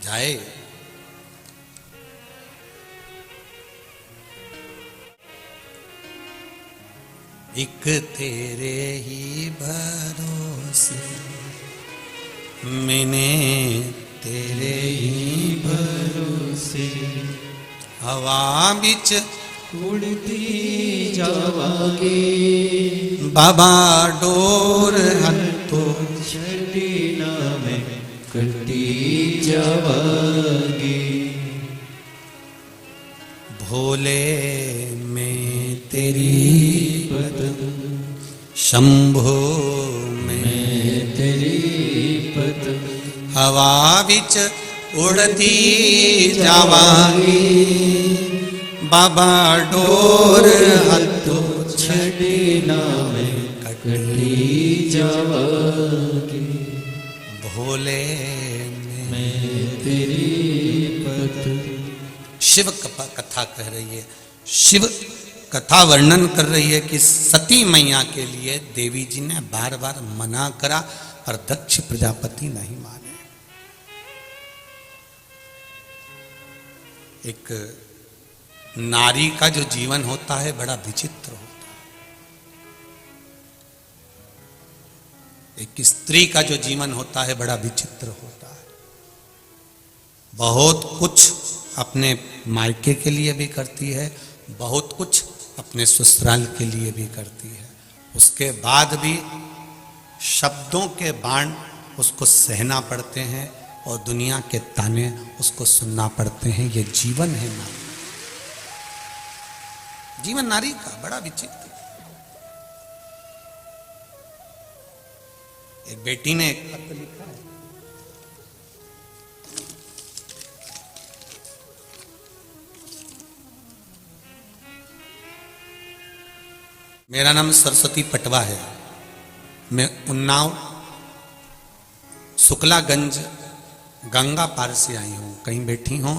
जाए एक तेरे ही भरोसे मैंने तेरे ही भरोसे हवा बिच उड़ती जावागे बाबा डोर हत्तो छड़ी ना में कटी जावागे भोले में तेरी पद शंभो में तेरी पद हवा बिच उड़ती जावागी बाबा डोर हत्तो छड़ी ना में कटी जावागे भोले मैं तेरी पद। शिव कथा कह रही है, शिव कथा वर्णन कर रही है कि सती मैया के लिए देवी जी ने बार बार मना करा और दक्ष प्रजापति नहीं माने। एक नारी का जो जीवन होता है बड़ा विचित्र होता है। एक स्त्री का जो जीवन होता है बड़ा विचित्र होता है। बहुत कुछ अपने मायके के लिए भी करती है, बहुत कुछ अपने ससुराल के लिए भी करती है। उसके बाद भी शब्दों के बाण उसको सहना पड़ते हैं और दुनिया के ताने उसको सुनना पड़ते हैं। ये जीवन है नारी, जीवन नारी का बड़ा विचित्र। एक बेटी ने एक पत्र लिखा है, मेरा नाम सरस्वती पटवा है, मैं उन्नाव शुक्लागंज गंगा पार से आई हूं। कहीं बैठी हो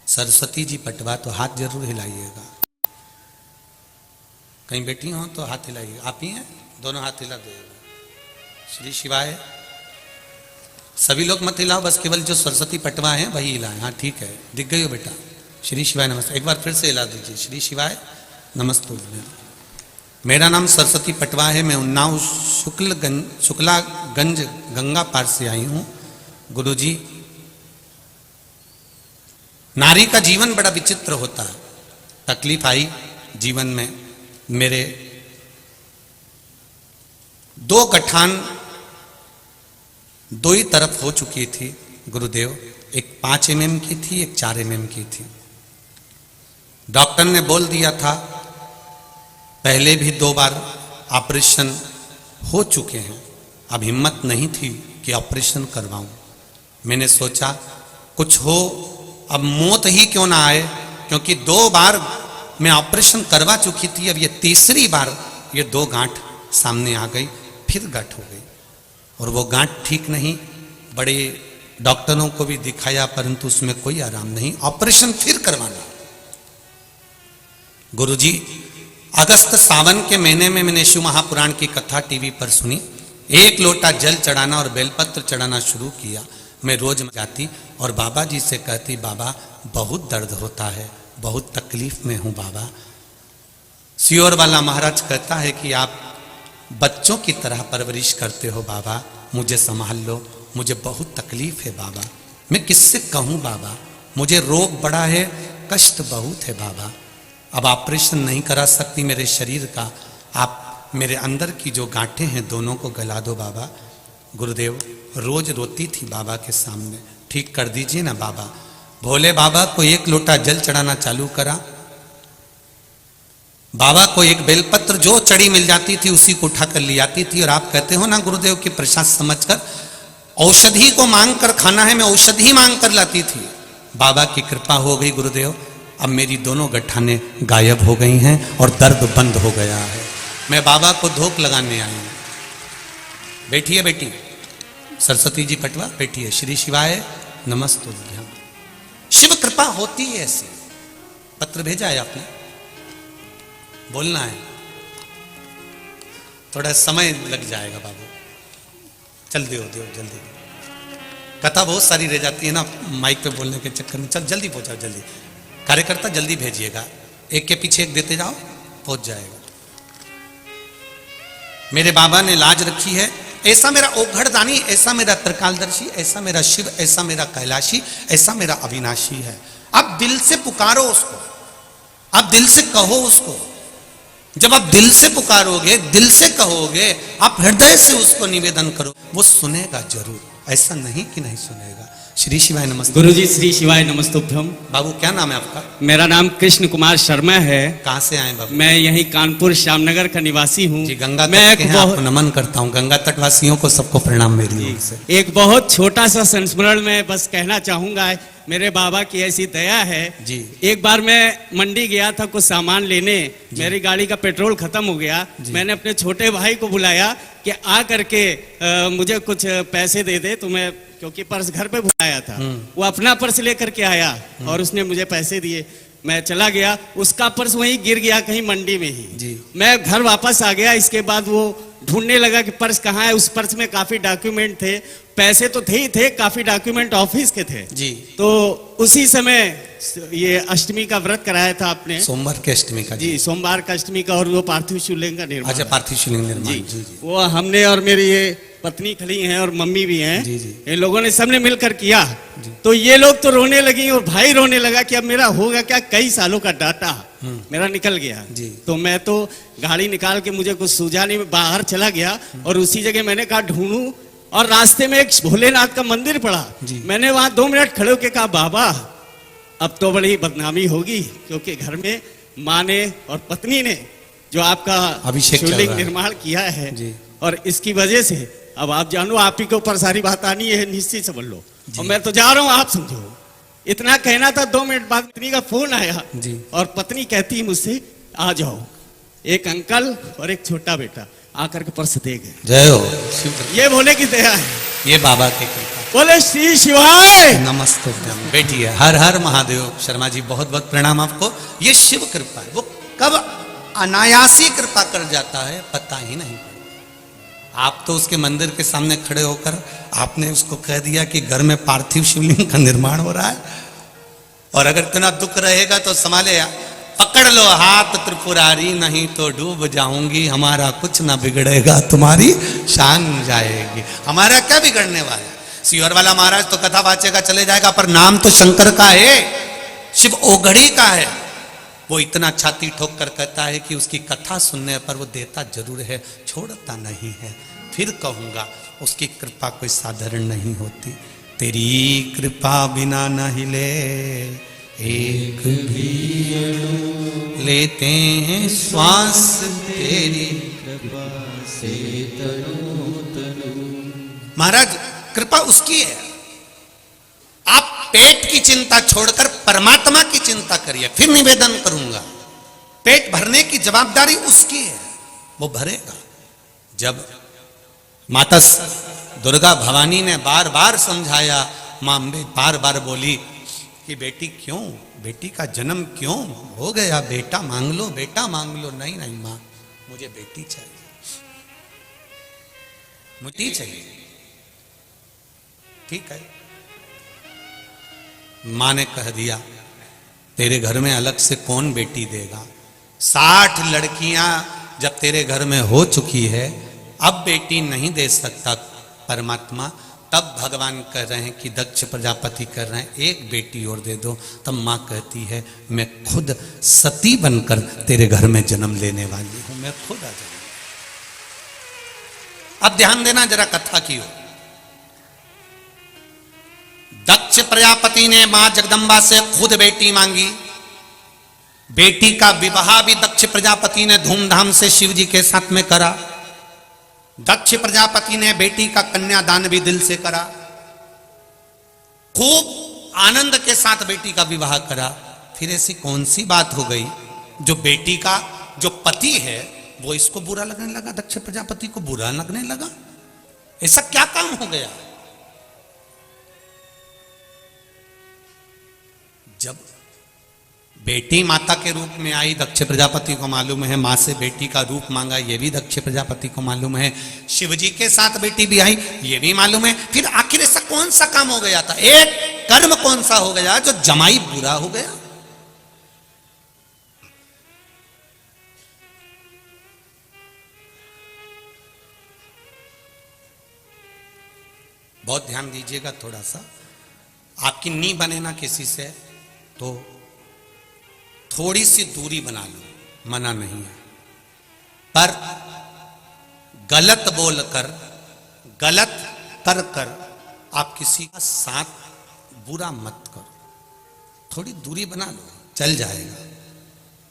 सरस्वती जी पटवा तो हाथ जरूर हिलाइएगा। कहीं बैठी हो तो हाथ हिलाइएगा। आप ही हैं, दोनों हाथ हिला देगा। श्री शिवाय। सभी लोग मत हिलाओ, बस केवल जो सरस्वती पटवा है वही हिलाए। हाँ ठीक है, दिख गई हो बेटा। श्री शिवाय नमस्ते। एक बार फिर से हिला दीजिए। श्री शिवाय नमस्ते। मेरा नाम सरस्वती पटवा है, मैं उन्नाव शुक्लागंज गंगा पार से आई हूं। गुरुजी, नारी का जीवन बड़ा विचित्र होता है। तकलीफ आई जीवन में। मेरे दो गठान दो ही तरफ हो चुकी थी गुरुदेव। एक 5 mm की थी, एक 4 mm की थी। डॉक्टर ने बोल दिया था, पहले भी 2 बार ऑपरेशन हो चुके हैं, अब हिम्मत नहीं थी कि ऑपरेशन करवाऊं। मैंने सोचा कुछ हो, अब मौत ही क्यों ना आए, क्योंकि 2 बार मैं ऑपरेशन करवा चुकी थी। अब ये तीसरी बार ये 2 गांठ सामने आ गई, फिर गांठ हो गई और वो गांठ ठीक नहीं। बड़े डॉक्टरों को भी दिखाया परंतु उसमें कोई आराम नहीं, ऑपरेशन फिर करवाना। गुरुजी, अगस्त सावन के महीने में मैंने शिव महापुराण की कथा टीवी पर सुनी। 1 लोटा जल चढ़ाना और बेलपत्र चढ़ाना शुरू किया। मैं रोज जाती और बाबा जी से कहती, बाबा बहुत दर्द होता है, बहुत तकलीफ में हूं बाबा। सियोर वाला महाराज कहता है कि आप बच्चों की तरह परवरिश करते हो बाबा, मुझे संभाल लो, मुझे बहुत तकलीफ है बाबा। मैं किससे कहूं बाबा, मुझे रोग बड़ा है, कष्ट बहुत है बाबा। अब ऑपरेशन नहीं करा सकती मेरे शरीर का, आप मेरे अंदर की जो गांठें हैं दोनों को गला दो बाबा। गुरुदेव रोज रोती थी बाबा के सामने, ठीक कर दीजिए ना बाबा। भोले बाबा को 1 लोटा जल चढ़ाना चालू करा। बाबा को एक बेलपत्र जो चढ़ी मिल जाती थी उसी को उठा कर ले आती थी। और आप कहते हो ना गुरुदेव की प्रसाद समझकर, औषधि को मांग कर खाना है, मैं औषधि मांग कर लाती थी। बाबा की कृपा हो गई गुरुदेव, अब मेरी दोनों गठाने गायब हो गई हैं और दर्द बंद हो गया है। मैं बाबा को धोख लगाने आई हूं। बैठिए बेटी, सरस्वती जी पटवा बैठिए। श्री शिवाय नमस्तुभ्यम। शिव कृपा होती है ऐसी। पत्र भेजा है आपने, बोलना है, थोड़ा समय लग जाएगा बाबू, जल्दी हो दो जल्दी। कथा बहुत सारी रह जाती है ना माइक पे बोलने के चक्कर में। चल जल्दी पहुंचाओ, जल्दी कार्यकर्ता जल्दी भेजिएगा, एक के पीछे एक देते जाओ, पहुंच जाएगा। मेरे बाबा ने लाज रखी है, ऐसा मेरा ओघड़दानी, ऐसा मेरा त्रिकालदर्शी, ऐसा मेरा शिव, ऐसा मेरा कैलाशी, ऐसा मेरा अविनाशी है। अब दिल से पुकारो उसको, अब दिल से कहो उसको। जब आप दिल से पुकारोगे, दिल से कहोगे, आप हृदय से उसको निवेदन करो, वो सुनेगा जरूर। ऐसा नहीं कि नहीं सुनेगा। श्री शिवाय नमस्ते। गुरुजी श्री शिवाय नमस्तुभ्यम। बाबू क्या नाम है आपका? मेरा नाम कृष्ण कुमार शर्मा है। कहाँ से आए बाबू? मैं यही कानपुर श्यामनगर का निवासी हूँ। जी, गंगा मैं तट के हैं, आपको नमन करता हूँ। गंगा तटवासियों को सबको प्रणाम मेरी ओर से। एक बहुत छोटा सा संस्मरण में बस कहना चाहूंगा। मेरे बाबा की ऐसी दया है जी। एक बार मैं मंडी गया था कुछ सामान लेने, मेरी गाड़ी का पेट्रोल खत्म हो गया। मैंने अपने छोटे भाई को बुलाया कि आ करके मुझे कुछ पैसे दे दे, तो मैं क्योंकि पर्स घर पे भुलाया था, वो अपना पर्स लेकर के आया और उसने मुझे पैसे दिए। मैं चला गया, उसका पर्स वहीं गिर गया कहीं मंडी में ही जी। मैं घर वापस आ गया। इसके बाद वो ढूंढने लगा कि पर्स कहाँ है। उस पर्स में काफी डॉक्यूमेंट थे, पैसे तो थे ही थे, काफी डॉक्यूमेंट ऑफिस के थे जी। तो उसी समय ये अष्टमी का व्रत कराया था आपने, सोमवार के अष्टमी का जी, सोमवार का अष्टमी का, और वो पार्थिव शिवलिंग का निर्माण। अच्छा, पार्थिव शिवलिंग निर्माण। जी, जी जी। वो हमने और मेरी ये पत्नी खड़ी हैं और मम्मी भी हैं, जी, जी। इन लोगों ने सबने मिलकर किया। तो ये लोग तो रोने लगी और भाई रोने लगा कि अब मेरा होगा क्या, कई सालों का डाटा मेरा निकल गया जी। तो मैं तो गाड़ी निकाल के, मुझे कुछ सूझा नहीं, बाहर चला गया और उसी जगह मैंने कहा ढूंढूं, और रास्ते में एक भोलेनाथ का मंदिर पड़ा। मैंने वहां 2 मिनट खड़े होकर कहा, बाबा अब तो बड़ी बदनामी होगी, क्योंकि घर में माँ ने और पत्नी ने जो आपका अभिषेक शिवलिंग निर्माण किया है जी। और इसकी वजह से अब आप जानो, आप ही के ऊपर सारी बात आनी है, निश्चित समझ लो। और मैं तो जा रहा हूँ, आप समझो। इतना कहना था, 2 मिनट बाद पत्नी का फोन आया जी। और पत्नी कहती मुझसे, आ जाओ। एक अंकल और एक छोटा बेटा आकर के पर्स दे गए। जय हो शिव। ये भोले की दया है, ये बाबा की कृपा। बोले श्री शिवाय नमस्ते। बैठिए। हर हर महादेव। शर्मा जी बहुत बहुत प्रणाम आपको। ये शिव कृपा है, वो कब अनायासी कृपा कर जाता है पता ही नहीं पड़ता। आप तो उसके मंदिर के सामने खड़े होकर आपने उसको कह दिया कि घर में पार्थिव शिवलिंग का निर्माण हो रहा है, और अगर इतना दुख रहेगा तो संभाले, पकड़ लो हाथ त्रिपुरारी, नहीं तो डूब जाऊंगी, हमारा कुछ ना बिगड़ेगा, तुम्हारी शान जाएगी। हमारा क्या बिगड़ने वाला है? सीहोर वाला महाराज तो कथा वाचेगा चले जाएगा, पर नाम तो शंकर का है, शिव ओघड़ी का है। वो इतना छाती ठोक कर कहता है कि उसकी कथा सुनने पर वो देता जरूर है, छोड़ता नहीं है। फिर कहूंगा उसकी कृपा कोई साधारण नहीं होती। तेरी कृपा बिना न हिले एक भी अणु, लेते हैं श्वास तेरी कृपा से तनु तनु। महाराज कृपा उसकी है। आप पेट की चिंता छोड़कर परमात्मा की चिंता करिए। फिर निवेदन करूंगा, पेट भरने की जवाबदारी उसकी है, वो भरेगा। जब माता दुर्गा भवानी ने बार बार समझाया, मां अम्बे बार बार बोली कि बेटी क्यों, बेटी का जन्म क्यों हो गया, बेटा मांग लो, बेटा मांग लो। नहीं नहीं मां, मुझे बेटी चाहिए, मुझे चाहिए। ठीक है, मां ने कह दिया तेरे घर में अलग से कौन बेटी देगा। 60 लड़कियां जब तेरे घर में हो चुकी है, अब बेटी नहीं दे सकता परमात्मा। तब भगवान कह रहे हैं कि दक्ष प्रजापति कर रहे हैं एक बेटी और दे दो। तब मां कहती है मैं खुद सती बनकर तेरे घर में जन्म लेने वाली हूं, मैं खुद आ जाऊंगी। अब ध्यान देना जरा कथा की ओर। दक्ष प्रजापति ने मां जगदंबा से खुद बेटी मांगी। बेटी का विवाह भी दक्ष प्रजापति ने धूमधाम से शिव जी के साथ में करा। दक्ष प्रजापति ने बेटी का कन्यादान भी दिल से करा। खूब आनंद के साथ बेटी का विवाह करा। फिर ऐसी कौन सी बात हो गई जो बेटी का जो पति है वो इसको बुरा लगने लगा, दक्ष प्रजापति को बुरा लगने लगा। ऐसा क्या काम हो गया? जब बेटी माता के रूप में आई, दक्ष प्रजापति को मालूम है, मां से बेटी का रूप मांगा, ये भी दक्ष प्रजापति को मालूम है, शिव जी के साथ बेटी भी आई, ये भी मालूम है। फिर आखिर ऐसा कौन सा काम हो गया था, एक कर्म कौन सा हो गया जो जमाई बुरा हो गया? बहुत ध्यान दीजिएगा थोड़ा सा। आपकी नी बने ना किसी से तो थोड़ी सी दूरी बना लो, मना नहीं है, पर गलत बोलकर, गलत कर कर आप किसी का साथ बुरा मत करो। थोड़ी दूरी बना लो, चल जाएगा।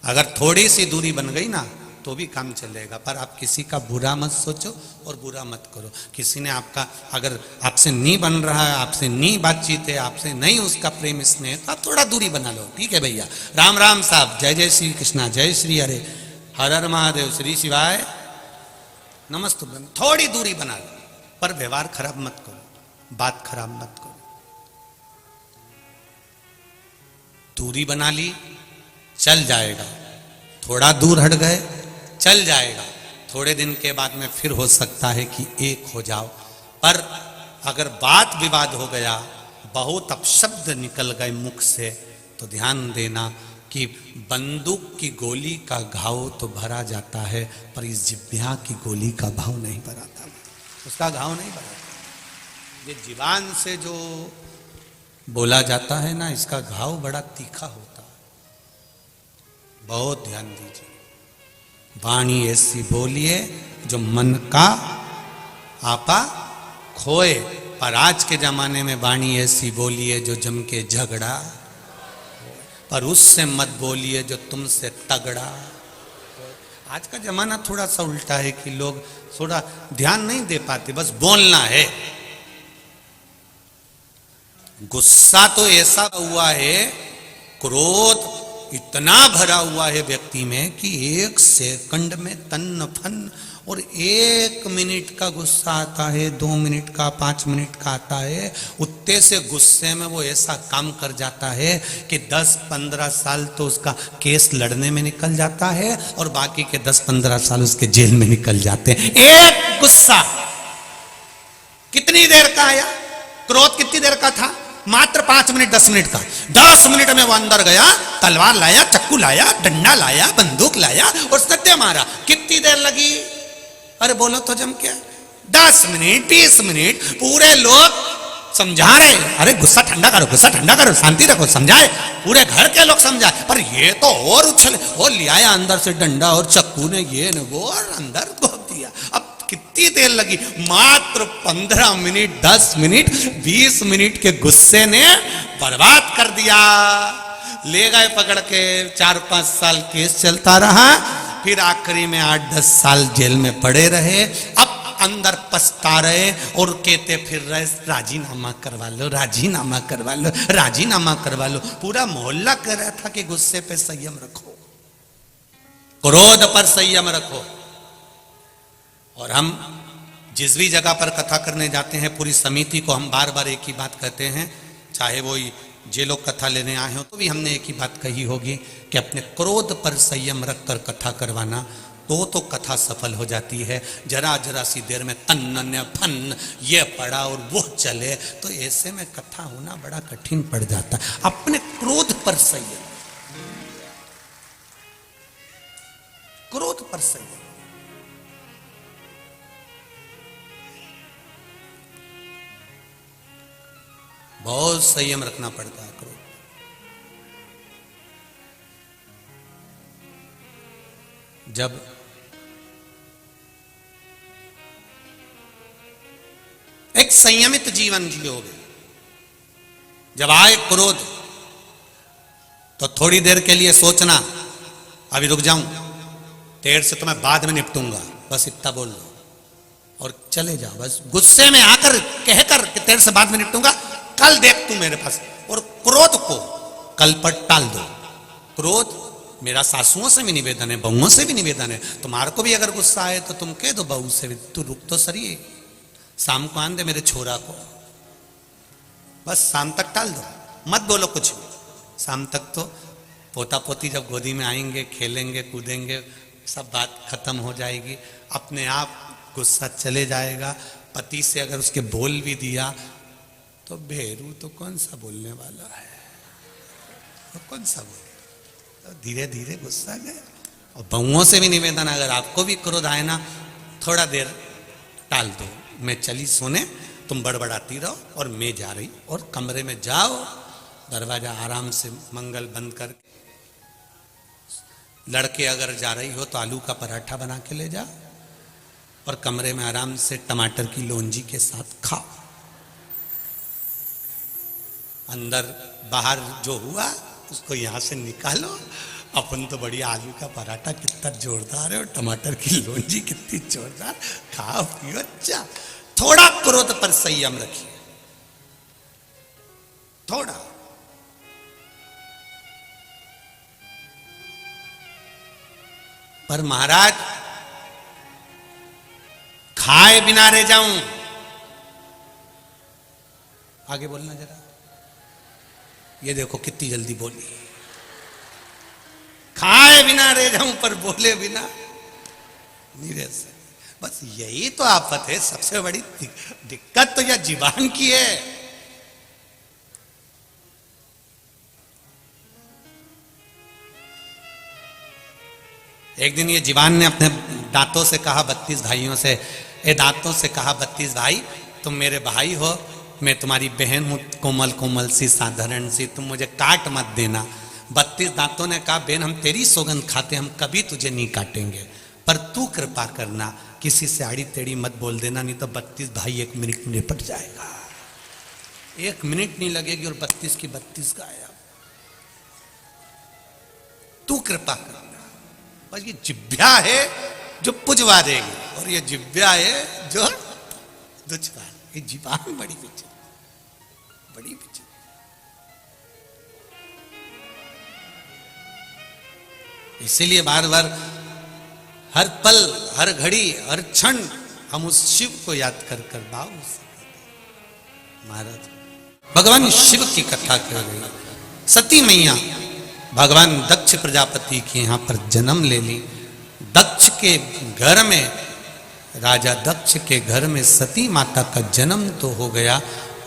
अगर थोड़ी सी दूरी बन गई ना तो भी काम चलेगा, पर आप किसी का बुरा मत सोचो और बुरा मत करो। किसी ने आपका, अगर आपसे नहीं बन रहा है, आपसे नहीं बातचीत है, आपसे नहीं उसका प्रेम स्नेह, तो आप थोड़ा दूरी बना लो। ठीक है भैया, राम राम साहब, जय जय श्री कृष्णा, जय श्री हरे, हर हर महादेव, श्री शिवाय नमस्तु। थोड़ी दूरी बना लो, पर व्यवहार खराब मत करो, बात खराब मत करो। दूरी बना ली, चल जाएगा। थोड़ा दूर हट गए, चल जाएगा। थोड़े दिन के बाद में फिर हो सकता है कि एक हो जाओ, पर अगर बात विवाद हो गया, बहुत अपशब्द निकल गए मुख से, तो ध्यान देना कि बंदूक की गोली का घाव तो भरा जाता है, पर इस जिह्वा की गोली का भाव नहीं भराता, उसका घाव नहीं भराता। ये जीवान से जो बोला जाता है ना, इसका घाव बड़ा तीखा होता है। बहुत ध्यान दीजिए। वाणी ऐसी बोलिए जो मन का आपा खोए, पर आज के जमाने में वाणी ऐसी बोलिए जो जम के झगड़ा, पर उससे मत बोलिए जो तुमसे तगड़ा। आज का जमाना थोड़ा सा उल्टा है कि लोग थोड़ा ध्यान नहीं दे पाते, बस बोलना है। गुस्सा तो ऐसा हुआ है, क्रोध इतना भरा हुआ है व्यक्ति में कि एक सेकंड में तन्न फन, और 1 मिनट का गुस्सा आता है, 2 मिनट का, 5 मिनट का आता है। उत्ते से गुस्से में वो ऐसा काम कर जाता है कि 10-15 साल तो उसका केस लड़ने में निकल जाता है, और बाकी के 10-15 साल उसके जेल में निकल जाते हैं। एक गुस्सा कितनी देर का आया, क्रोध कितनी देर का था, मात्र 5 मिनट 10 मिनट का। 10 मिनट में वो अंदर गया, तलवार लाया, चक्कू लाया, डंडा लाया, बंदूक लाया और सत्य मारा। कितनी देर लगी? अरे बोलो तो जम के 10 मिनट 20 मिनट पूरे लोग समझा रहे, अरे गुस्सा ठंडा करो, गुस्सा ठंडा करो, शांति रखो, समझाए, पूरे घर के लोग समझाए, पर ये तो और उछले, और ले आया अंदर से डंडा और चक्कू ने, ये ने वो, और अंदर घोप दिया। अब कितनी देर लगी? मात्र 15 मिनट, 10 मिनट, 20 मिनट के गुस्से ने बर्बाद कर दिया। ले गए पकड़ के, 4-5 साल केस चलता रहा, फिर आखिरी में 8-10 साल जेल में पड़े रहे। अब अंदर पछता रहे और कहते फिर रहे, राजीनामा करवा लो, राजीनामा करवा लो, राजीनामा करवा लो। पूरा मोहल्ला कह रहा था कि गुस्से पे संयम रखो, क्रोध पर संयम रखो। और हम जिस भी जगह पर कथा करने जाते हैं, पूरी समिति को हम बार बार एक ही बात कहते हैं, चाहे वो जे लोग कथा लेने आए हो तो भी हमने एक ही बात कही होगी कि अपने क्रोध पर संयम रखकर कथा करवाना, तो कथा सफल हो जाती है। जरा जरा सी देर में तन्न फन ये पड़ा और वो चले, तो ऐसे में कथा होना बड़ा कठिन पड़ जाता है। अपने क्रोध पर संयम, क्रोध पर संयम। बहुत संयम रखना पड़ता है क्रोध। जब एक संयमित जीवन जियोगे, जब आए क्रोध तो थोड़ी देर के लिए सोचना, अभी रुक जाऊं, देर से तो मैं बाद में निपटूंगा, बस इतना बोल लो और चले जाओ। बस गुस्से में आकर कहकर कि देर से बाद में निपटूंगा, कल देख तू मेरे पास। और क्रोध को कल पर टाल दो। क्रोध मेरा सासुओं से भी निवेदन है, बहुओं से भी निवेदन है, तुम्हारे को भी अगर गुस्सा आए तो तुम कह दो बहू से भी, तू रुक तो सही, शाम को आन दे मेरे छोरा को, बस शाम तक टाल दो, मत बोलो कुछ भी। शाम तक तो पोता पोती जब गोदी में आएंगे, खेलेंगे कूदेंगे, सब बात खत्म हो जाएगी, अपने आप गुस्सा चले जाएगा। पति से अगर उसके बोल भी दिया तो भेरू तो कौन सा बोलने वाला है, तो कौन सा बोले, तो धीरे धीरे गुस्सा गया। और बहुओं से भी निवेदन, अगर आपको भी क्रोध आए ना, थोड़ा देर टाल दो, मैं चली सोने, तुम बड़बड़ाती रहो और मैं जा रही, और कमरे में जाओ, दरवाजा आराम से मंगल बंद करके, लड़के अगर जा रही हो तो आलू का पराठा बना के ले जा, और कमरे में आराम से टमाटर की लोंजी के साथ खाओ। अंदर बाहर जो हुआ उसको यहां से निकालो, अपन तो बढ़िया आलू का पराठा कितना जोरदार है और टमाटर की लोंजी कितनी जोरदार, खाओ पियो। अच्छा, थोड़ा क्रोध पर संयम रखिए, थोड़ा। पर महाराज खाए बिना रह जाऊं, आगे बोलना जरा, ये देखो कितनी जल्दी बोली, खाए बिना रह जाऊं पर बोले बिना नहीं रह सकते। बस यही तो आफत है, सबसे बड़ी दिक्कत तो यह जीवान की है। एक दिन ये जीवान ने अपने दांतों से कहा 32 भाइयों से, ए दांतों से कहा 32 भाई, तुम मेरे भाई हो, मैं तुम्हारी बहन हूं, कोमल कोमल सी साधारण सी, तुम मुझे काट मत देना। 32 दांतों ने कहा बहन हम तेरी सौगंध खाते, हम कभी तुझे नहीं काटेंगे, पर तू कृपा करना, किसी से आड़ी टेढ़ी मत बोल देना, नहीं तो 32 भाई 1 मिनट में निपट जाएगा। 1 मिनट नहीं लगेगी और 32 की 32 गायब। तू कृपा करना। बस ये जिभ्या है जो पुजवा देगी, और ये जिभ्या है जो दुचवा। ये जीवान बड़ी विचित्र, बड़ी विचित्र। इसीलिए बार बार हर पल, हर घड़ी, हर क्षण हम उस शिव को याद कर कर भाव महाराज। भगवान शिव की कथा कर रही, सती मैया भगवान दक्ष प्रजापति के यहाँ पर जन्म ले ली। दक्ष के घर में, राजा दक्ष के घर में सती माता का जन्म तो हो गया।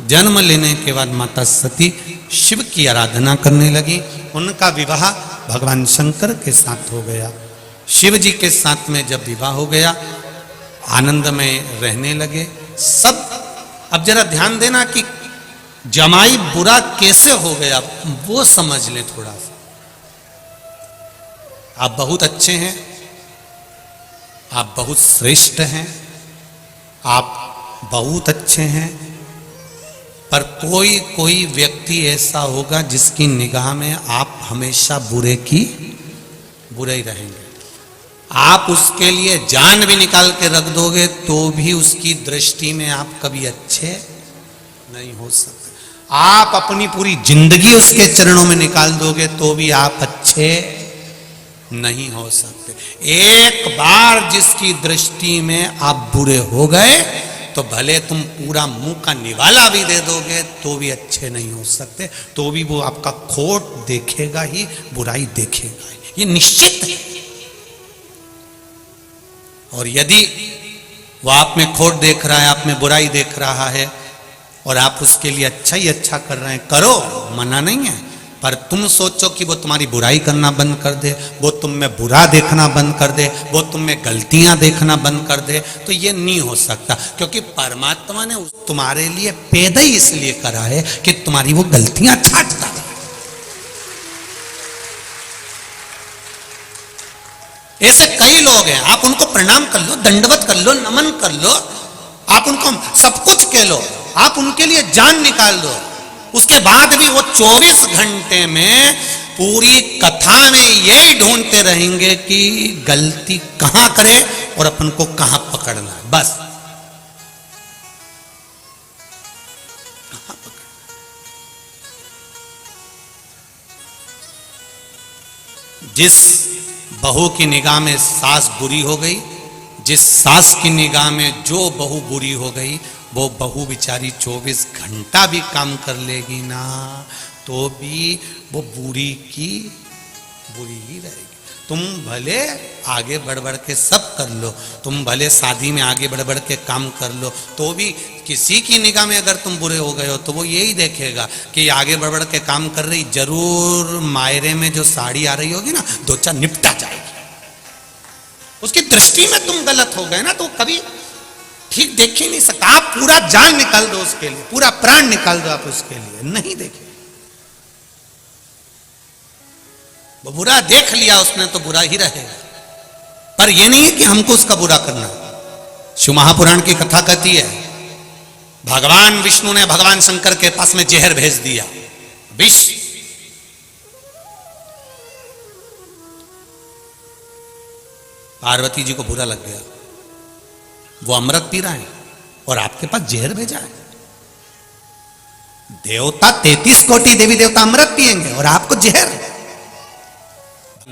जन्म लेने के बाद माता सती शिव की आराधना करने लगी। उनका विवाह भगवान शंकर के साथ हो गया। शिव जी के साथ में जब विवाह हो गया, आनंद में रहने लगे सब। अब जरा ध्यान देना कि जमाई बुरा कैसे हो गया वो समझ ले थोड़ा सा। आप बहुत अच्छे हैं, आप बहुत श्रेष्ठ हैं, आप बहुत अच्छे हैं, पर कोई कोई व्यक्ति ऐसा होगा जिसकी निगाह में आप हमेशा बुरे ही रहेंगे। आप उसके लिए जान भी निकाल के रख दोगे तो भी उसकी दृष्टि में आप कभी अच्छे नहीं हो सकते। आप अपनी पूरी जिंदगी उसके चरणों में निकाल दोगे तो भी आप अच्छे नहीं हो सकते। एक बार जिसकी दृष्टि में आप बुरे हो गए तो भले तुम पूरा मुंह का निवाला भी दे दोगे तो भी अच्छे नहीं हो सकते, तो भी वो आपका खोट देखेगा ही, बुराई देखेगा ही, ये निश्चित है। और यदि वो आप में खोट देख रहा है, आप में बुराई देख रहा है और आप उसके लिए अच्छा ही अच्छा कर रहे हैं, करो, मना नहीं है, पर तुम सोचो कि वो तुम्हारी बुराई करना बंद कर दे, वो तुम में बुरा देखना बंद कर दे, वो तुम में गलतियां देखना बंद कर दे, तो ये नहीं हो सकता। क्योंकि परमात्मा ने तुम्हारे लिए पैदा ही इसलिए करा है कि तुम्हारी वो गलतियां छांटता है। ऐसे कई लोग हैं, आप उनको प्रणाम कर लो, दंडवत कर लो, नमन कर लो, आप उनको सब कुछ कह लो, आप उनके लिए जान निकाल दो, उसके बाद भी वो 24 घंटे में पूरी कथा में यही ढूंढते रहेंगे कि गलती कहां करे और अपन को कहां पकड़ना है, बस कहां पकड़ना। जिस बहू की निगाह में सास बुरी हो गई, जिस सास की निगाह में जो बहू बुरी हो गई, वो बहू बेचारी 24 घंटा भी काम कर लेगी ना तो भी वो बुरी की बुरी ही रहेगी। तुम भले आगे बढ़ बढ़ के सब कर लो, तुम भले शादी में आगे बढ़ बढ़ के काम कर लो, तो भी किसी की निगाह में अगर तुम बुरे हो गए हो तो वो यही देखेगा कि आगे बढ़ बढ़ के काम कर रही, जरूर मायरे में जो साड़ी आ रही होगी ना, दो चार निपटा जाएगी। उसकी दृष्टि में तुम गलत हो गए ना तो कभी ठीक देख ही नहीं सकता। आप पूरा जान निकाल दो उसके लिए, पूरा प्राण निकाल दो आप उसके लिए, नहीं देखे। वो बुरा देख लिया उसने तो बुरा ही रहेगा, पर यह नहीं है कि हमको उसका बुरा करना। शिव महापुराण की कथा कहती है, भगवान विष्णु ने भगवान शंकर के पास में जहर भेज दिया, विष। पार्वती जी को बुरा लग गया, वो अमृत पी रहा है और आपके पास जहर भेजा है। देवता 33 कोटि देवी देवता अमृत पिएंगे और आपको जहर।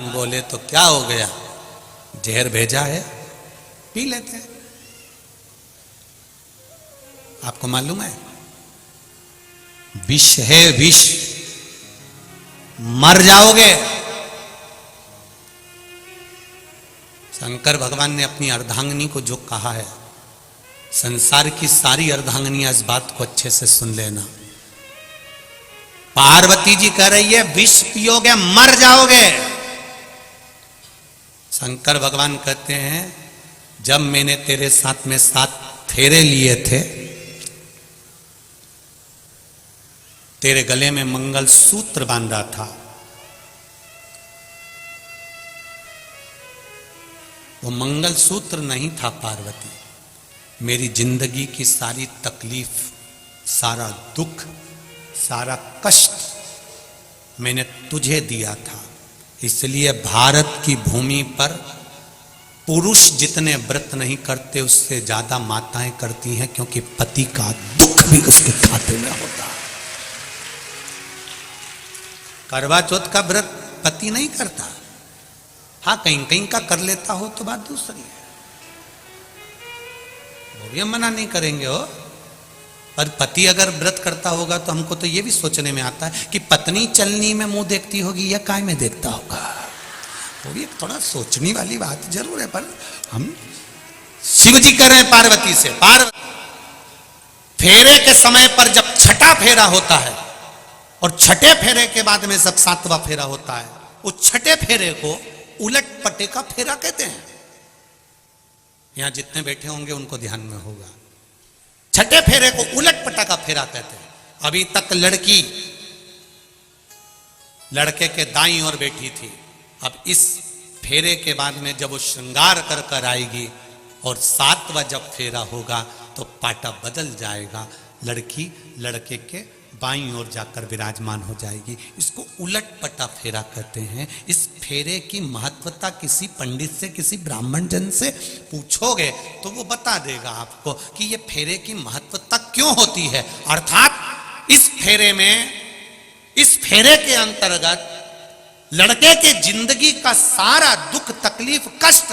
बोले तो क्या हो गया, जहर भेजा है, पी लेते हैं। आपको मालूम है विष है, विष, मर जाओगे। शंकर भगवान ने अपनी अर्धांगिनी को जो कहा है, संसार की सारी अर्धांगिनियां इस बात को अच्छे से सुन लेना। पार्वती जी कह रही है विष पियोगे मर जाओगे। शंकर भगवान कहते हैं जब मैंने तेरे साथ में 7 फेरे लिए थे, तेरे गले में मंगल सूत्र बांधा था, वो मंगल सूत्र नहीं था पार्वती, मेरी जिंदगी की सारी तकलीफ, सारा दुख, सारा कष्ट मैंने तुझे दिया था। इसलिए भारत की भूमि पर पुरुष जितने व्रत नहीं करते उससे ज्यादा माताएं करती हैं, क्योंकि पति का दुख भी उसके खाते में होता है। करवा चौथ का व्रत पति नहीं करता, हाँ कहीं कहीं का कर लेता हो तो बात दूसरी है, वो भी हम मना नहीं करेंगे हो। पर पति अगर व्रत करता होगा तो हमको तो ये भी सोचने में आता है कि पत्नी चलनी में मुंह देखती होगी या काय में देखता होगा, वो भी एक थोड़ा सोचने वाली बात जरूर है। पर हम शिव जी कह रहे हैं पार्वती से, फेरे के समय पर जब छठा फेरा होता है और छठे फेरे के बाद में जब 7वां फेरा होता है, उस छठे फेरे को उलट पट्टे का फेरा कहते हैं। यहां जितने बैठे होंगे उनको ध्यान में होगा, छठे फेरे को उलट पट्टा का फेरा कहते हैं। अभी तक लड़की लड़के के दाईं ओर बैठी थी, अब इस फेरे के बाद में जब वो श्रृंगार कर कर आएगी और 7वां जब फेरा होगा तो पाटा बदल जाएगा, लड़की लड़के के बाईं ओर जाकर विराजमान हो जाएगी। इसको उलट पटा फेरा कहते हैं। इस फेरे की महत्वता किसी पंडित से, किसी ब्राह्मण जन से पूछोगे तो वो बता देगा आपको कि ये फेरे की महत्वता क्यों होती है। अर्थात इस फेरे में, इस फेरे के अंतर्गत लड़के के जिंदगी का सारा दुख, तकलीफ, कष्ट,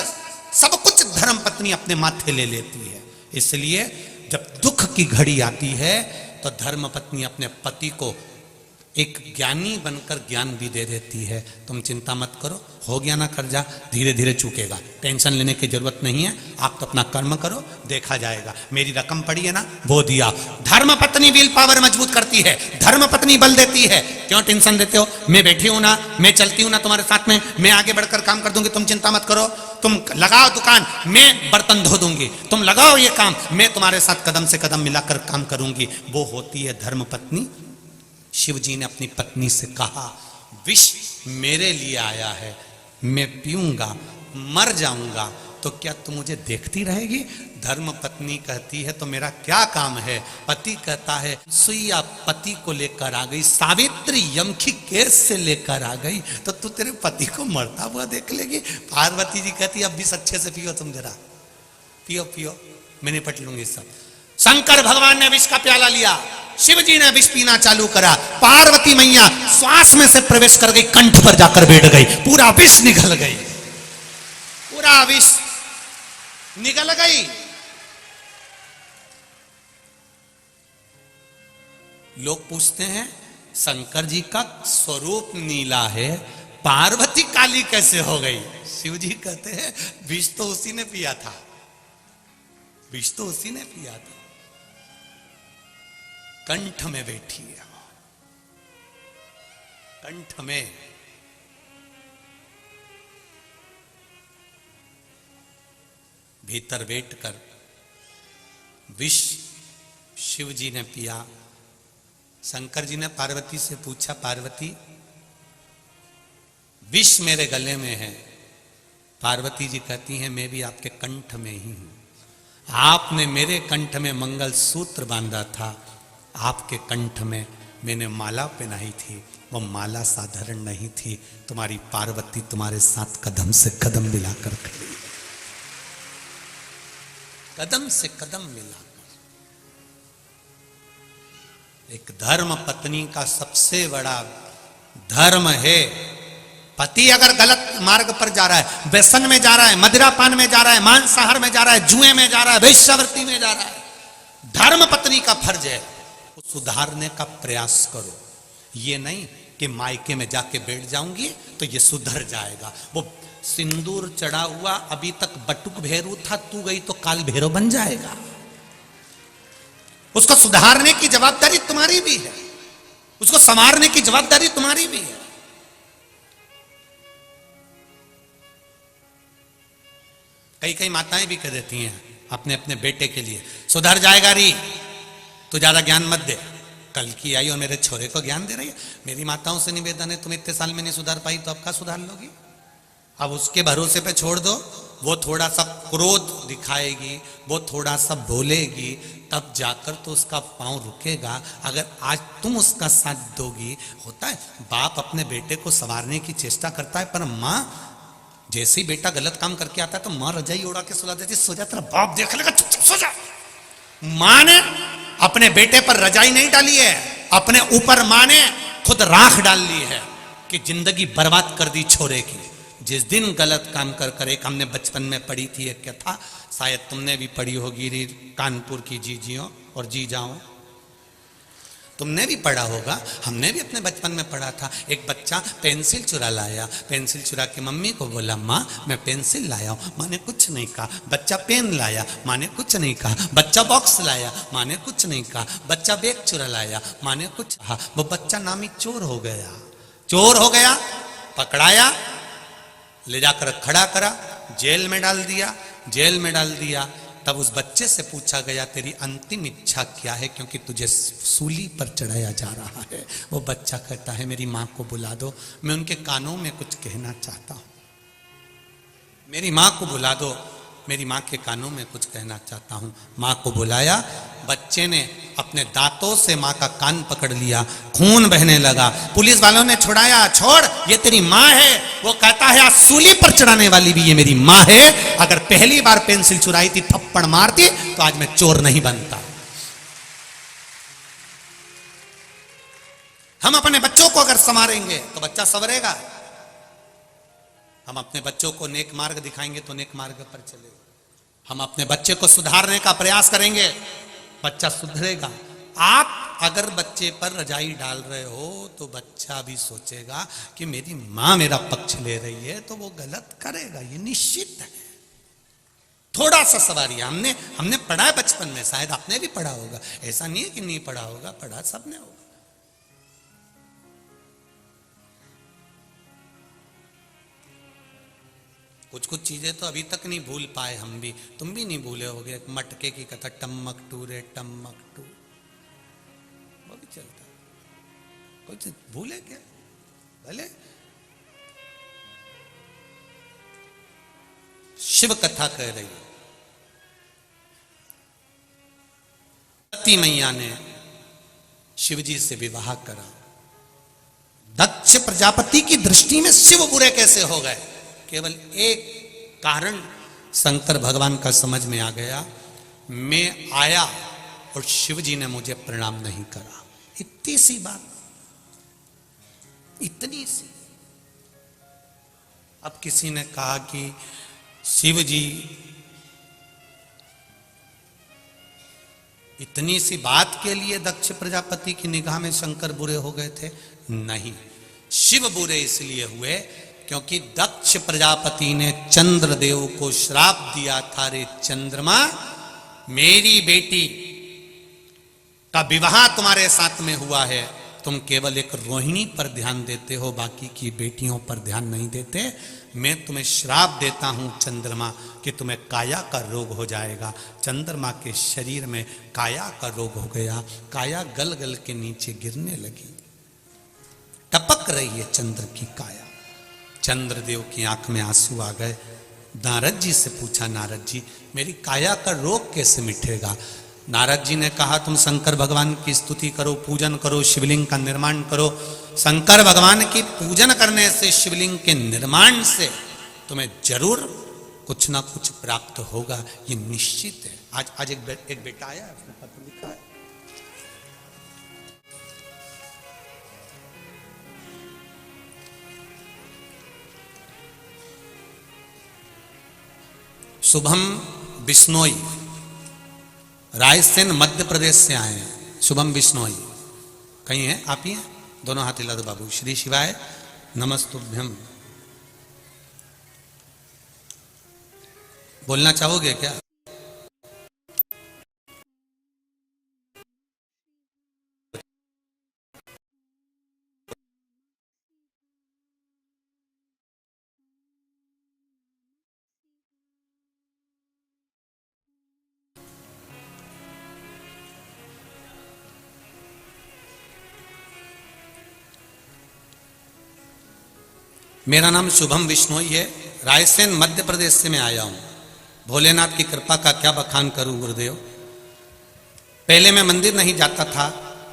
सब कुछ धर्मपत्नी अपने माथे ले लेती है। इसलिए जब दुख की घड़ी आती है तो धर्मपत्नी अपने पति को एक ज्ञानी बनकर ज्ञान भी दे देती है। तुम चिंता मत करो, हो गया ना कर्जा, धीरे धीरे चुकेगा, टेंशन लेने की जरूरत नहीं है, आप तो अपना कर्म करो, देखा जाएगा। मेरी रकम पड़ी है ना, वो दिया। धर्मपत्नी विल पावर मजबूत करती है, धर्मपत्नी बल देती है। क्यों टेंशन देते हो, मैं बैठी हूं ना, मैं चलती हूं ना तुम्हारे साथ में, मैं आगे बढ़कर काम कर दूंगी, तुम चिंता मत करो। तुम लगाओ दुकान, मैं बर्तन धो दूंगी, तुम लगाओ ये काम, मैं तुम्हारे साथ कदम से कदम मिलाकर काम करूंगी। वो होती है धर्मपत्नी। शिव जी ने अपनी पत्नी से कहा विष मेरे लिए आया है, मैं पीऊंगा, मर जाऊंगा, तो क्या तुम मुझे देखती रहेगी? धर्मपत्नी कहती है तो मेरा क्या काम है? पति कहता है सुइया पति को लेकर आ गई, सावित्री यम की केस से लेकर आ गई, तो तू तेरे पति को मरता हुआ देख लेगी? पार्वती जी कहती अब भी अच्छे से पियो, तुम जरा पियो पियो, मैं निपट लूंगी सब। शंकर भगवान ने विष का प्याला लिया, शिव जी ने विष पीना चालू करा, पार्वती मैया श्वास में से प्रवेश कर गई, कंठ पर जाकर बैठ गई, पूरा विष निकल गई, पूरा विष निकल गई। लोग पूछते हैं शंकर जी का स्वरूप नीला है, पार्वती काली कैसे हो गई? शिव जी कहते हैं विष तो उसी ने पिया था, विष तो उसी ने पिया था, कंठ में बैठी है, कंठ में। भीतर बैठकर विष शिव जी ने पिया। शंकर जी ने पार्वती से पूछा, पार्वती विष मेरे गले में है। पार्वती जी कहती हैं मैं भी आपके कंठ में ही हूं, आपने मेरे कंठ में मंगल सूत्र बांधा था, आपके कंठ में मैंने माला पहनाई थी, वो माला साधारण नहीं थी, तुम्हारी पार्वती तुम्हारे साथ कदम से कदम मिलाकर खड़ी, कदम से कदम मिलाकर। एक धर्म पत्नी का सबसे बड़ा धर्म है, पति अगर गलत मार्ग पर जा रहा है, व्यसन में जा रहा है, मदिरापान में जा रहा है, मांसाहार में जा रहा है, जुए में जा रहा है, वेश्यावृत्ति में जा रहा है, धर्म पत्नी का फर्ज है सुधारने का प्रयास करो। ये नहीं कि मायके में जाके बैठ जाऊंगी तो ये सुधर जाएगा। वो सिंदूर चढ़ा हुआ अभी तक बटुक भैरू था, तू गई तो काल भैरव बन जाएगा। उसको सुधारने की जवाबदारी तुम्हारी भी है, उसको संवारने की जवाबदारी तुम्हारी भी है। कई कई माताएं भी कह देती हैं अपने अपने बेटे के लिए, सुधर जाएगा री, तू ज्यादा ज्ञान मत दे। कल की आई और मेरे छोरे को ज्ञान दे रही है। मेरी माताओं से निवेदन है, तुम इतने साल में नहीं सुधार पाई तो अब का सुधार लोगी? अब उसके भरोसे पे छोड़ दो, वो थोड़ा सा क्रोध दिखाएगी, वो थोड़ा सा बोलेगी, तब जाकर तो उसका पांव रुकेगा। अगर आज तुम उसका साथ दोगी, होता है बाप अपने बेटे को संवारने की चेष्टा करता है, पर माँ जैसे ही बेटा गलत काम करके आता है तो माँ रजाई उड़ा के सुला देती, सो जा तेरा बाप देख लेगा, चुप सो जा। माँ ने अपने बेटे पर रजाई नहीं डाली है, अपने ऊपर माँ ने खुद राख डाल ली है कि जिंदगी बर्बाद कर दी छोरे की। जिस दिन गलत काम कर एक हमने बचपन में पढ़ी थी एक कथा, शायद तुमने भी पढ़ी होगी, कानपुर की जीजियों और जीजाओं, तुमने भी पढ़ा होगा, हमने भी अपने बचपन में पढ़ा था। एक बच्चा पेंसिल चुरा लाया, पेंसिल चुरा के मम्मी को बोला माँ मैं पेंसिल लाया हूँ, माँ ने कुछ नहीं कहा। बच्चा पेन लाया, माँ ने कुछ नहीं कहा। बच्चा बॉक्स लाया, माँ ने कुछ नहीं कहा। बच्चा बैग चुरा लाया, माँ ने कुछ कहा। वो बच्चा नामी चोर हो गया, चोर हो गया, पकड़ाया, ले जाकर खड़ा करा, जेल में डाल दिया, जेल में डाल दिया। तब उस बच्चे से पूछा गया तेरी अंतिम इच्छा क्या है, क्योंकि तुझे सूली पर चढ़ाया जा रहा है। वो बच्चा कहता है मेरी माँ को बुला दो, मैं उनके कानों में कुछ कहना चाहता हूँ। मेरी माँ को बुला दो, मेरी माँ के कानों में कुछ कहना चाहता हूँ। माँ को बुलाया, बच्चे ने अपने दांतों से माँ का कान पकड़ लिया, खून बहने लगा। पुलिस वालों ने छुड़ाया, छोड़ ये तेरी माँ है। वो कहता है आज सूली पर चढ़ाने वाली भी ये मेरी माँ है। अगर पहली बार पेंसिल चुराई थी थप्पड़ मारती तो आज मैं चोर नहीं बनता। हम अपने बच्चों को अगर संवारेंगे तो बच्चा संवरेगा। हम अपने बच्चों को नेक मार्ग दिखाएंगे तो नेक मार्ग पर चलेगा। हम अपने बच्चे को सुधारने का प्रयास करेंगे, बच्चा सुधरेगा। आप अगर बच्चे पर रजाई डाल रहे हो तो बच्चा भी सोचेगा कि मेरी माँ मेरा पक्ष ले रही है तो वो गलत करेगा, ये निश्चित है। थोड़ा सा सवारी हमने पढ़ा है बचपन में, शायद आपने भी पढ़ा होगा, ऐसा नहीं है कि नहीं पढ़ा होगा, पढ़ा सबने होगा। कुछ कुछ चीजें तो अभी तक नहीं भूल पाए हम भी, तुम भी नहीं भूले होगे। मटके की कथा, टम्मक टू रे टम्मक टू, वो भी चलता। कुछ भूले क्या? भले शिव कथा कह रही है। सती मैया ने शिव जी से विवाह करा। दक्ष प्रजापति की दृष्टि में शिव बुरे कैसे हो गए? केवल एक कारण शंकर भगवान का समझ में आ गया। मैं आया और शिव जी ने मुझे प्रणाम नहीं करा। इतनी सी बात, इतनी सी। अब किसी ने कहा कि शिव जी इतनी सी बात के लिए दक्ष प्रजापति की निगाह में शंकर बुरे हो गए थे? नहीं, शिव बुरे इसलिए हुए क्योंकि दक्ष प्रजापति ने चंद्रदेव को श्राप दिया था, रे चंद्रमा, मेरी बेटी का विवाह तुम्हारे साथ में हुआ है, तुम केवल एक रोहिणी पर ध्यान देते हो, बाकी की बेटियों पर ध्यान नहीं देते। मैं तुम्हें श्राप देता हूं चंद्रमा कि तुम्हें काया का रोग हो जाएगा। चंद्रमा के शरीर में काया का रोग हो गया, काया गल गल के नीचे गिरने लगी, टपक रही है चंद्र की काया। चंद्रदेव की आंख में आंसू आ गए। नारद जी से पूछा, नारद जी मेरी काया का रोग कैसे मिटेगा? नारद जी ने कहा, तुम शंकर भगवान की स्तुति करो, पूजन करो, शिवलिंग का निर्माण करो। शंकर भगवान की पूजन करने से, शिवलिंग के निर्माण से तुम्हें जरूर कुछ ना कुछ प्राप्त होगा, ये निश्चित है। आज एक बेटा आया, उसने पत्र लिखा है, शुभम बिश्नोई, रायसेन मध्य प्रदेश से आए हैं। शुभम बिश्नोई कहीं हैं? आप ही हैं? दोनों हाथ हिला दो बाबू। श्री शिवाय नमस्तुभ्यम। बोलना चाहोगे क्या? मेरा नाम शुभम बिश्नोई है, रायसेन मध्य प्रदेश से मैं आया हूं। भोलेनाथ की कृपा का क्या बखान करूं गुरुदेव। पहले मैं मंदिर नहीं जाता था,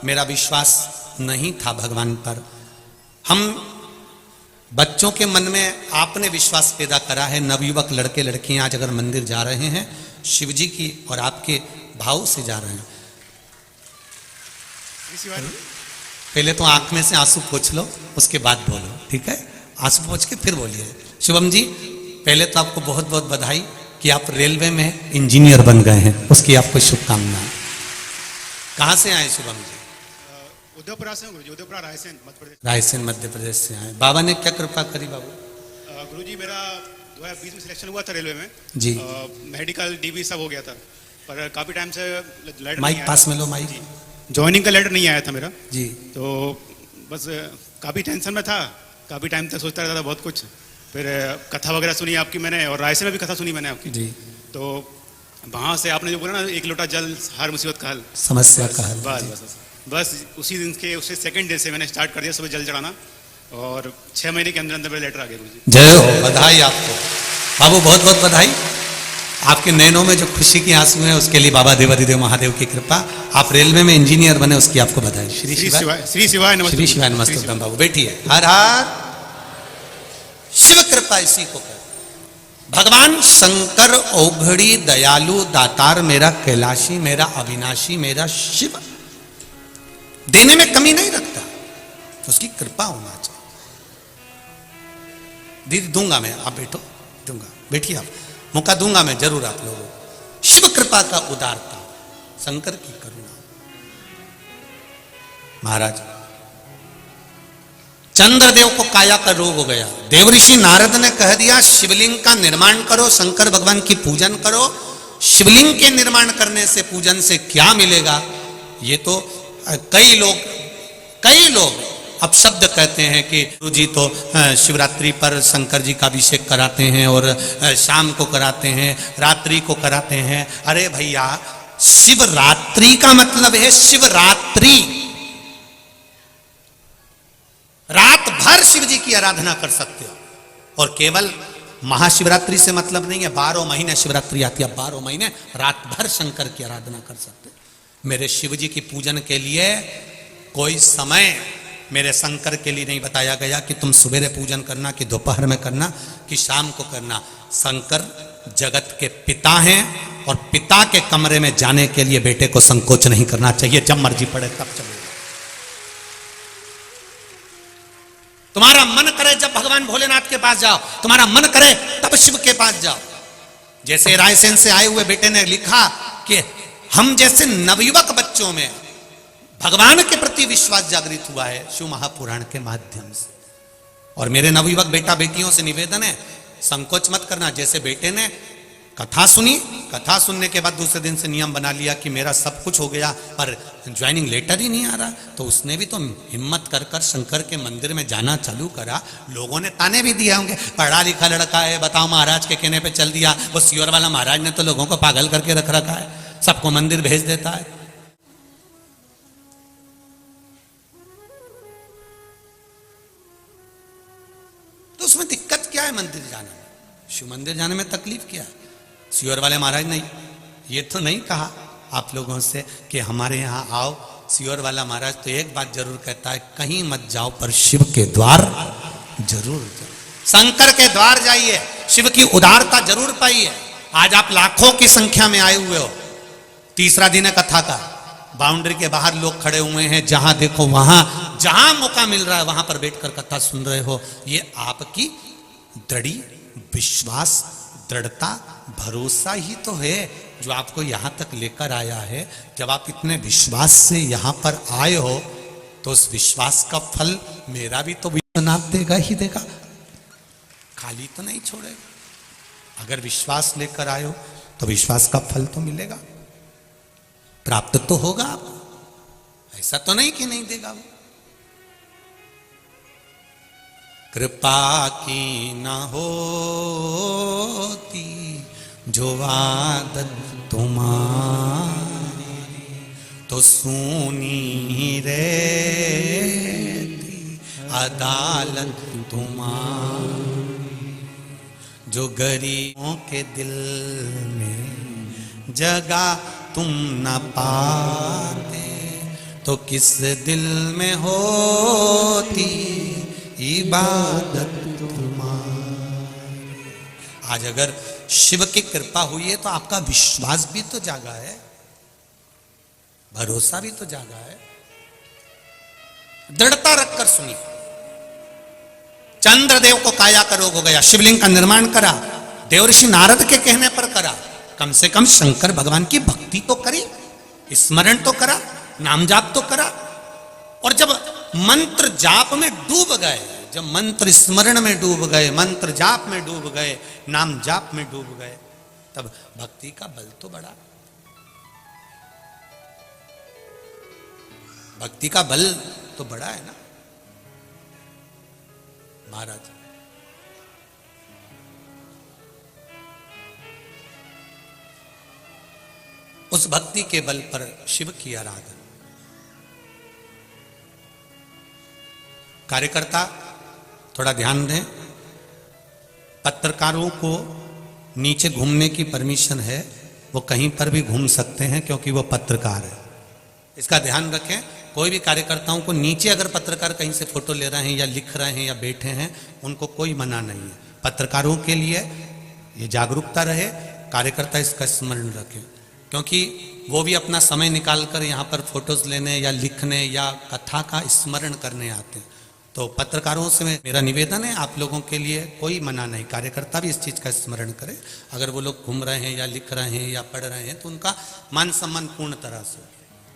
मेरा विश्वास नहीं था भगवान पर। हम बच्चों के मन में आपने विश्वास पैदा करा है। नवयुवक लड़के लड़कियां आज अगर मंदिर जा रहे हैं, शिव जी की और आपके भाव से जा रहे हैं। पहले तो आंख में से आंसू पोंछ लो, उसके बाद बोलो, ठीक है? आंसू पोंछ के फिर बोलिए। शुभम जी, पहले तो आपको बहुत बहुत बधाई कि आप रेलवे में इंजीनियर बन गए हैं, उसकी आपको शुभकामनाएं। कहाँ से आए शुभम जी? उदयपुरा से हूँ गुरुजी, उदयपुरा रायसेन मध्य प्रदेश। रायसेन मध्य प्रदेश से आए। बाबा ने क्या कृपा करी बाबू? गुरुजी मेरा 2020 में सिलेक्शन हुआ था रेलवे में जी। मेडिकल डीबी सब हो गया था, पर काफी टाइम से लेटर माइक पास में लो, माइक। ज्वाइनिंग का लेटर नहीं आया था मेरा जी। तो बस काफी टेंशन में था, काफी टाइम तक सोचता रहता था बहुत कुछ। फिर कथा वगैरह सुनी आपकी मैंने, और रायसेन में भी कथा सुनी मैंने आपकी जी। तो वहाँ से आपने जो बोला ना, एक लोटा जल हर मुसीबत का हल, समस्या का हल। बस बस बस बस उसी दिन के उससे सेकंड डे से मैंने स्टार्ट कर दिया सुबह जल चढ़ाना, और 6 महीने के अंदर अंदर मेरा लेटर आ गया गुरुजी। जय हो, बधाई आपको बाबू, बहुत बहुत बधाई। आपके नैनों में जो खुशी की आंसू है उसके लिए बाबा देवाधिदेव महादेव की कृपा। आप रेलवे में इंजीनियर बने, उसकी आपको बधाई। श्री शिवाय, श्री शिवाय नमस्ते। श्री शिवाय नमस्ते। बाबू बैठिए। हर हर शिव कृपा इसी को कहते। भगवान शंकर औघड़ी दयालु दातार, मेरा कैलाशी, मेरा अविनाशी, मेरा शिव देने में कमी नहीं रखता, उसकी कृपा होना चाहिए। दीदी दूंगा मैं, आप बैठो, दूंगा, बैठिए आप, मौका दूंगा मैं जरूर आप लोगों को। शिव कृपा का उदारता, शंकर की करुणा। महाराज चंद्रदेव को काया का रोग हो गया। देवऋषि नारद ने कह दिया शिवलिंग का निर्माण करो, शंकर भगवान की पूजन करो। शिवलिंग के निर्माण करने से, पूजन से क्या मिलेगा? ये तो कई लोग अब शब्द कहते हैं कि गुरुजी तो शिवरात्रि पर शंकर जी का अभिषेक कराते हैं और शाम को कराते हैं, रात्रि को कराते हैं। अरे भैया, शिवरात्रि का मतलब है शिवरात्रि, रात भर शिव जी की आराधना कर सकते हो। और केवल महाशिवरात्रि से मतलब नहीं है, 12 महीने शिवरात्रि आती है, 12 महीने रात भर शंकर की आराधना कर सकते हो। मेरे शिव जी की पूजन के लिए कोई समय मेरे शंकर के लिए नहीं बताया गया कि तुम सुबह पूजन करना, कि दोपहर में करना, कि शाम को करना। शंकर जगत के पिता हैं और पिता के कमरे में जाने के लिए बेटे को संकोच नहीं करना चाहिए। जब मर्जी पड़े तब चले। तुम्हारा मन करे जब भगवान भोलेनाथ के पास जाओ, तुम्हारा मन करे तब शिव के पास जाओ। जैसे रायसेन से आए हुए बेटे ने लिखा कि हम जैसे नवयुवक बच्चों में भगवान के प्रति विश्वास जागृत हुआ है शिव महापुराण के माध्यम से। और मेरे नवयुवक बेटा बेटियों से निवेदन है, संकोच मत करना। जैसे बेटे ने कथा सुनी, कथा सुनने के बाद दूसरे दिन से नियम बना लिया कि मेरा सब कुछ हो गया पर ज्वाइनिंग लेटर ही नहीं आ रहा, तो उसने भी तो हिम्मत कर कर शंकर के मंदिर में जाना चालू करा। लोगों ने ताने भी दिए होंगे, पढ़ा लिखा लड़का है, बताओ महाराज के कहने पे चल दिया। वो सियोर वाला महाराज ने तो लोगों को पागल करके रख रखा है, सबको मंदिर भेज देता है। तो उसमें दिक्कत क्या है मंदिर जाने में? शिव मंदिर जाने में तकलीफ क्या है? सियोर वाले महाराज ने ये तो नहीं कहा आप लोगों से कि हमारे यहाँ आओ। सियोर वाला महाराज तो एक बात जरूर कहता है, कहीं मत जाओ पर शिव के द्वार जरूर जाओ, शंकर के द्वार जाइए, शिव की उदारता जरूर पाइए। आज आप लाखों की संख्या में आए हुए हो, तीसरा दिन है कथा का, बाउंड्री के बाहर लोग खड़े हुए हैं, जहां देखो वहां, जहां मौका मिल रहा है वहां पर बैठकर कथा सुन रहे हो। ये आपकी दृढ़ विश्वास, दृढ़ता, भरोसा ही तो है जो आपको यहां तक लेकर आया है। जब आप इतने विश्वास से यहां पर आए हो तो उस विश्वास का फल मेरा भी तो विश्वनाथ देगा ही देगा, खाली तो नहीं छोड़ेगा। अगर विश्वास लेकर आए हो तो विश्वास का फल तो मिलेगा, प्राप्त तो होगा आपको, ऐसा तो नहीं कि नहीं देगा वो। कृपा की न होती जो आदत तुम्हारी, तो सुनी रहती अदालत तुम्हारी। जो गरीबों के दिल में जगह तुम न पाते, तो किस दिल में होती इबादत तुम्हारी। आज अगर शिव की कृपा हुई है तो आपका विश्वास भी तो जागा है, भरोसा भी तो जागा है। दृढ़ता रखकर सुनिए। चंद्रदेव को काया का रोग हो गया, शिवलिंग का निर्माण करा, देवर्षि नारद के कहने पर करा। कम से कम शंकर भगवान की भक्ति तो करी, स्मरण तो करा, नाम जाप तो करा। और जब मंत्र जाप में डूब गए, जब मंत्र स्मरण में डूब गए, मंत्र जाप में डूब गए, नाम जाप में डूब गए, तब भक्ति का बल तो बढ़ा। भक्ति का बल तो बड़ा है ना महाराज। उस भक्ति के बल पर शिव की आराधना। कार्यकर्ता थोड़ा ध्यान दें, पत्रकारों को नीचे घूमने की परमिशन है, वो कहीं पर भी घूम सकते हैं क्योंकि वो पत्रकार है, इसका ध्यान रखें। कोई भी कार्यकर्ताओं को नीचे अगर पत्रकार कहीं से फोटो ले रहे हैं या लिख रहे हैं या बैठे हैं, उनको कोई मना नहीं है। पत्रकारों के लिए ये जागरूकता रहे, कार्यकर्ता इसका स्मरण रखें, क्योंकि वो भी अपना समय निकालकर यहाँ पर फोटोज लेने या लिखने या कथा का स्मरण करने आते हैं। तो पत्रकारों से मेरा निवेदन है, आप लोगों के लिए कोई मना नहीं, कार्यकर्ता भी इस चीज़ का स्मरण करें। अगर वो लोग घूम रहे हैं या लिख रहे हैं या पढ़ रहे हैं तो उनका मान सम्मान पूर्ण तरह से,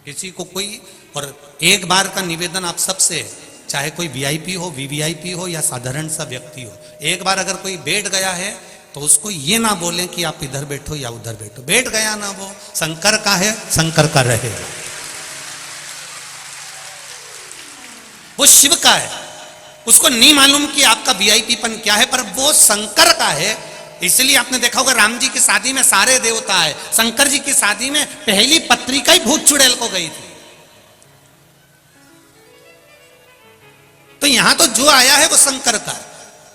किसी को कोई। और एक बार का निवेदन आप सबसे है, चाहे कोई वीआईपी हो, वीवीआईपी हो या साधारण सा व्यक्ति हो, एक बार अगर कोई बैठ गया है तो उसको ये ना बोलें कि आप इधर बैठो या उधर बैठो। बैठ गया ना, वो शंकर का है, शंकर का रहेगा, वो शिव का है। उसको नहीं मालूम कि आपका वीआईपीपन क्या है, पर वो शंकर का है। इसलिए आपने देखा होगा राम जी की शादी में सारे देवता है, शंकर जी की शादी में पहली पत्रिका ही भूत चुड़ैल को गई थी। तो यहां तो जो आया है वो शंकर का है।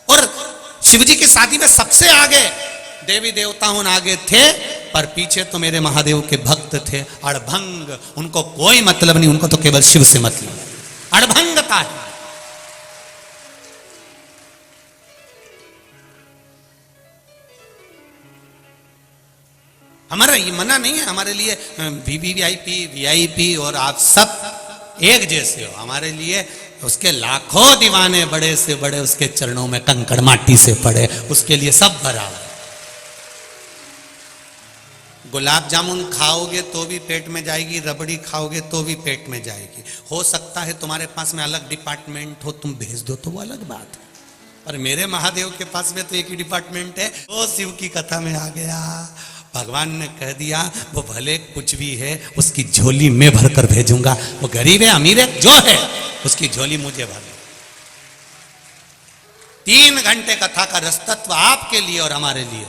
और शिव जी की शादी में सबसे आगे देवी देवताओं आगे थे, पर पीछे तो मेरे महादेव के भक्त थे अड़भंग। उनको कोई मतलब नहीं, उनको तो केवल शिव से मतलब, अड़भंगता है। हमारा ये मना नहीं है, हमारे लिए वीवीआईपी वीआईपी और आप सब एक जैसे हो। हमारे लिए उसके लाखों दीवाने बड़े से बड़े उसके चरणों में कंकड़ माटी से पड़े, उसके लिए सब बराबर। गुलाब जामुन खाओगे तो भी पेट में जाएगी, रबड़ी खाओगे तो भी पेट में जाएगी। हो सकता है तुम्हारे पास में अलग डिपार्टमेंट हो, तुम भेज दो तो वो अलग बात है, पर मेरे महादेव के पास में तो एक ही डिपार्टमेंट है। वो शिव की कथा में आ गया, भगवान ने कह दिया वो भले कुछ भी है उसकी झोली में भर कर भेजूंगा, वो गरीब है अमीर है जो है उसकी झोली मुझे भर। 3 घंटे कथा का रसतत्व आपके लिए और हमारे लिए।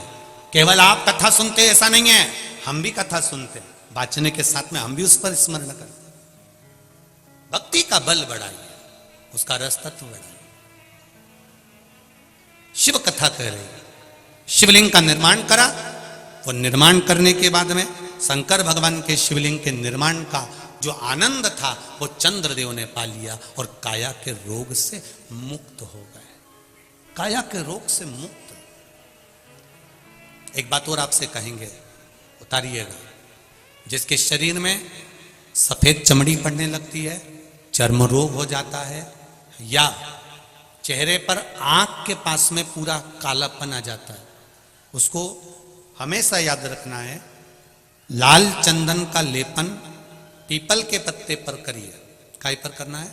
केवल आप कथा सुनते ऐसा नहीं है, हम भी कथा सुनते, वाचने के साथ में हम भी उस पर स्मरण करते। भक्ति का बल बढ़ाइए, उसका रसतत्व बढ़ाइए। शिव कथा कह रही, शिवलिंग का निर्माण करा, वो निर्माण करने के बाद में शंकर भगवान के शिवलिंग के निर्माण का जो आनंद था वो चंद्रदेव ने पा लिया और काया के रोग से मुक्त हो गए। काया के रोग से मुक्त। एक बात और आपसे कहेंगे, उतारिएगा। जिसके शरीर में सफेद चमड़ी पड़ने लगती है, चर्म रोग हो जाता है, या चेहरे पर आंख के पास में पूरा कालापन आ जाता है, उसको हमेशा याद रखना है, लाल चंदन का लेपन पीपल के पत्ते पर करिए। काय पर करना है?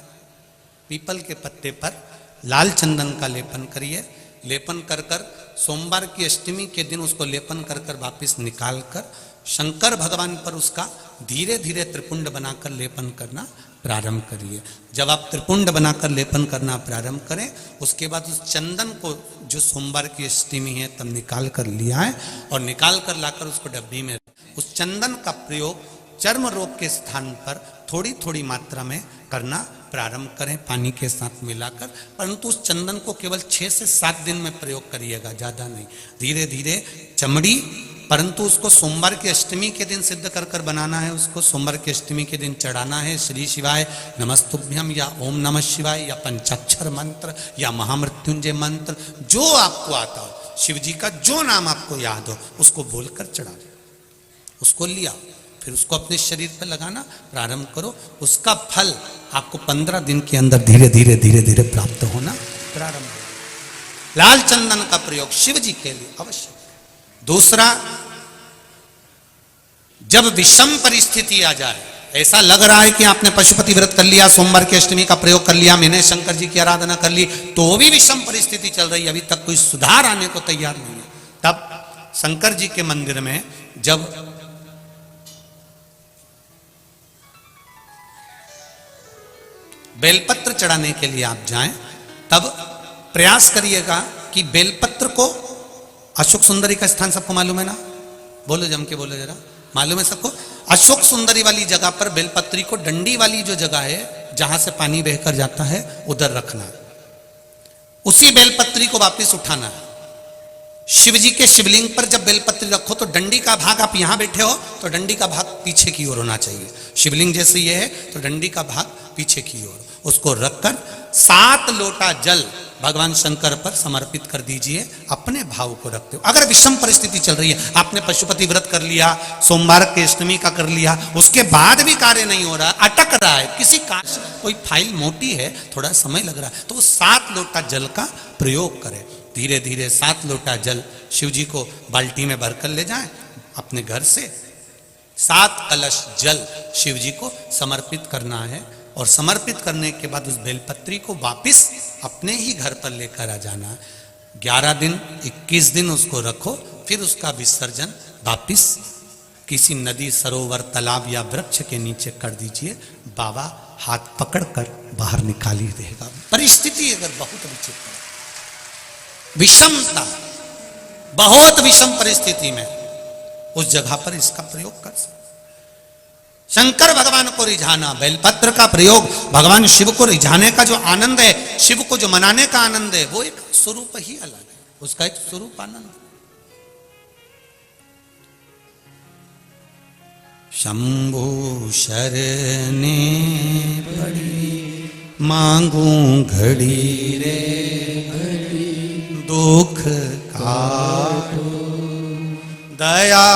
पीपल के पत्ते पर लाल चंदन का लेपन करिए। लेपन कर कर सोमवार की अष्टमी के दिन उसको लेपन कर कर वापिस निकाल कर शंकर भगवान पर उसका धीरे धीरे त्रिपुंड बनाकर लेपन करना प्रारंभ करिए। जब आप त्रिपुंड बनाकर लेपन करना प्रारंभ करें, उसके बाद उस चंदन को जो सोमवार की अष्टमी है तब निकाल कर लिया है और निकाल कर लाकर उसको डब्बी में, उस चंदन का प्रयोग चर्म रोग के स्थान पर थोड़ी थोड़ी मात्रा में करना प्रारंभ करें, पानी के साथ मिलाकर। परंतु उस चंदन को केवल 6 से 7 दिन में प्रयोग करिएगा, ज़्यादा नहीं। धीरे धीरे चमड़ी, परंतु उसको सोमवार की अष्टमी के दिन सिद्ध कर कर बनाना है, उसको सोमवार की अष्टमी के दिन चढ़ाना है। श्री शिवाय नमस्तुभ्यम या ओम नमः शिवाय या पंचाक्षर मंत्र या महामृत्युंजय मंत्र, जो आपको आता हो, शिव जी का जो नाम आपको याद हो उसको बोलकर चढ़ा दो, उसको लिया, फिर उसको अपने शरीर पर लगाना प्रारंभ करो। उसका फल आपको 15 दिन के अंदर धीरे धीरे धीरे धीरे प्राप्त होना प्रारंभ हो। लाल चंदन का प्रयोग शिव जी के लिए अवश्य। दूसरा, जब विषम परिस्थिति आ जाए, ऐसा लग रहा है कि आपने पशुपति व्रत कर लिया, सोमवार की अष्टमी का प्रयोग कर लिया, मैंने शंकर जी की आराधना कर ली, तो भी विषम परिस्थिति चल रही है, अभी तक कोई सुधार आने को तैयार नहीं है, तब शंकर जी के मंदिर में जब बेलपत्र चढ़ाने के लिए आप जाएं, तब प्रयास करिएगा कि बेलपत्र को, अशोक सुंदरी का स्थान सबको मालूम है ना? बोलो, जम के बोलो जरा, मालूम है सबको? अशोक सुंदरी वाली जगह पर बेलपत्री को, डंडी वाली जो जगह है जहां से पानी बहकर जाता है, उधर रखना है। उसी बेलपत्री को वापस उठाना है। शिव जी के शिवलिंग पर जब बेलपत्री रखो तो डंडी का भाग, आप यहां बैठे हो तो डंडी का भाग पीछे की ओर होना चाहिए। शिवलिंग जैसे ये है तो डंडी का भाग पीछे की ओर, उसको रखकर 7 लोटा जल भगवान शंकर पर समर्पित कर दीजिए, अपने भाव को रखते हो। अगर विषम परिस्थिति चल रही है, आपने पशुपति व्रत कर लिया, सोमवार के अष्टमी का कर लिया, उसके बाद भी कार्य नहीं हो रहा, अटक रहा है, किसी कार्य, कोई फाइल मोटी है, थोड़ा समय लग रहा है, तो 7 लोटा जल का प्रयोग करें। धीरे धीरे 7 लोटा जल शिव जी को बाल्टी में भरकर ले जाएं अपने घर से। 7 कलश जल शिव जी को समर्पित करना है और समर्पित करने के बाद उस बेलपत्री को वापिस अपने ही घर पर लेकर आ जाना। 11 दिन 21 दिन उसको रखो, फिर उसका विसर्जन वापिस किसी नदी, सरोवर, तालाब या वृक्ष के नीचे कर दीजिए। बाबा हाथ पकड़कर बाहर निकाल ही देगा। परिस्थिति अगर बहुत विचित्र, विषमता, बहुत विषम परिस्थिति में उस जगह पर इसका प्रयोग कर सकते। शंकर भगवान को रिझाना, बेलपत्र का प्रयोग भगवान शिव को रिझाने का जो आनंद है, शिव को जो मनाने का आनंद है, वो एक स्वरूप ही अलग है, उसका एक स्वरूप आनंद। शंभु शरणे पड़ी मांगू घड़ी रे घड़ी, दुख काटो दया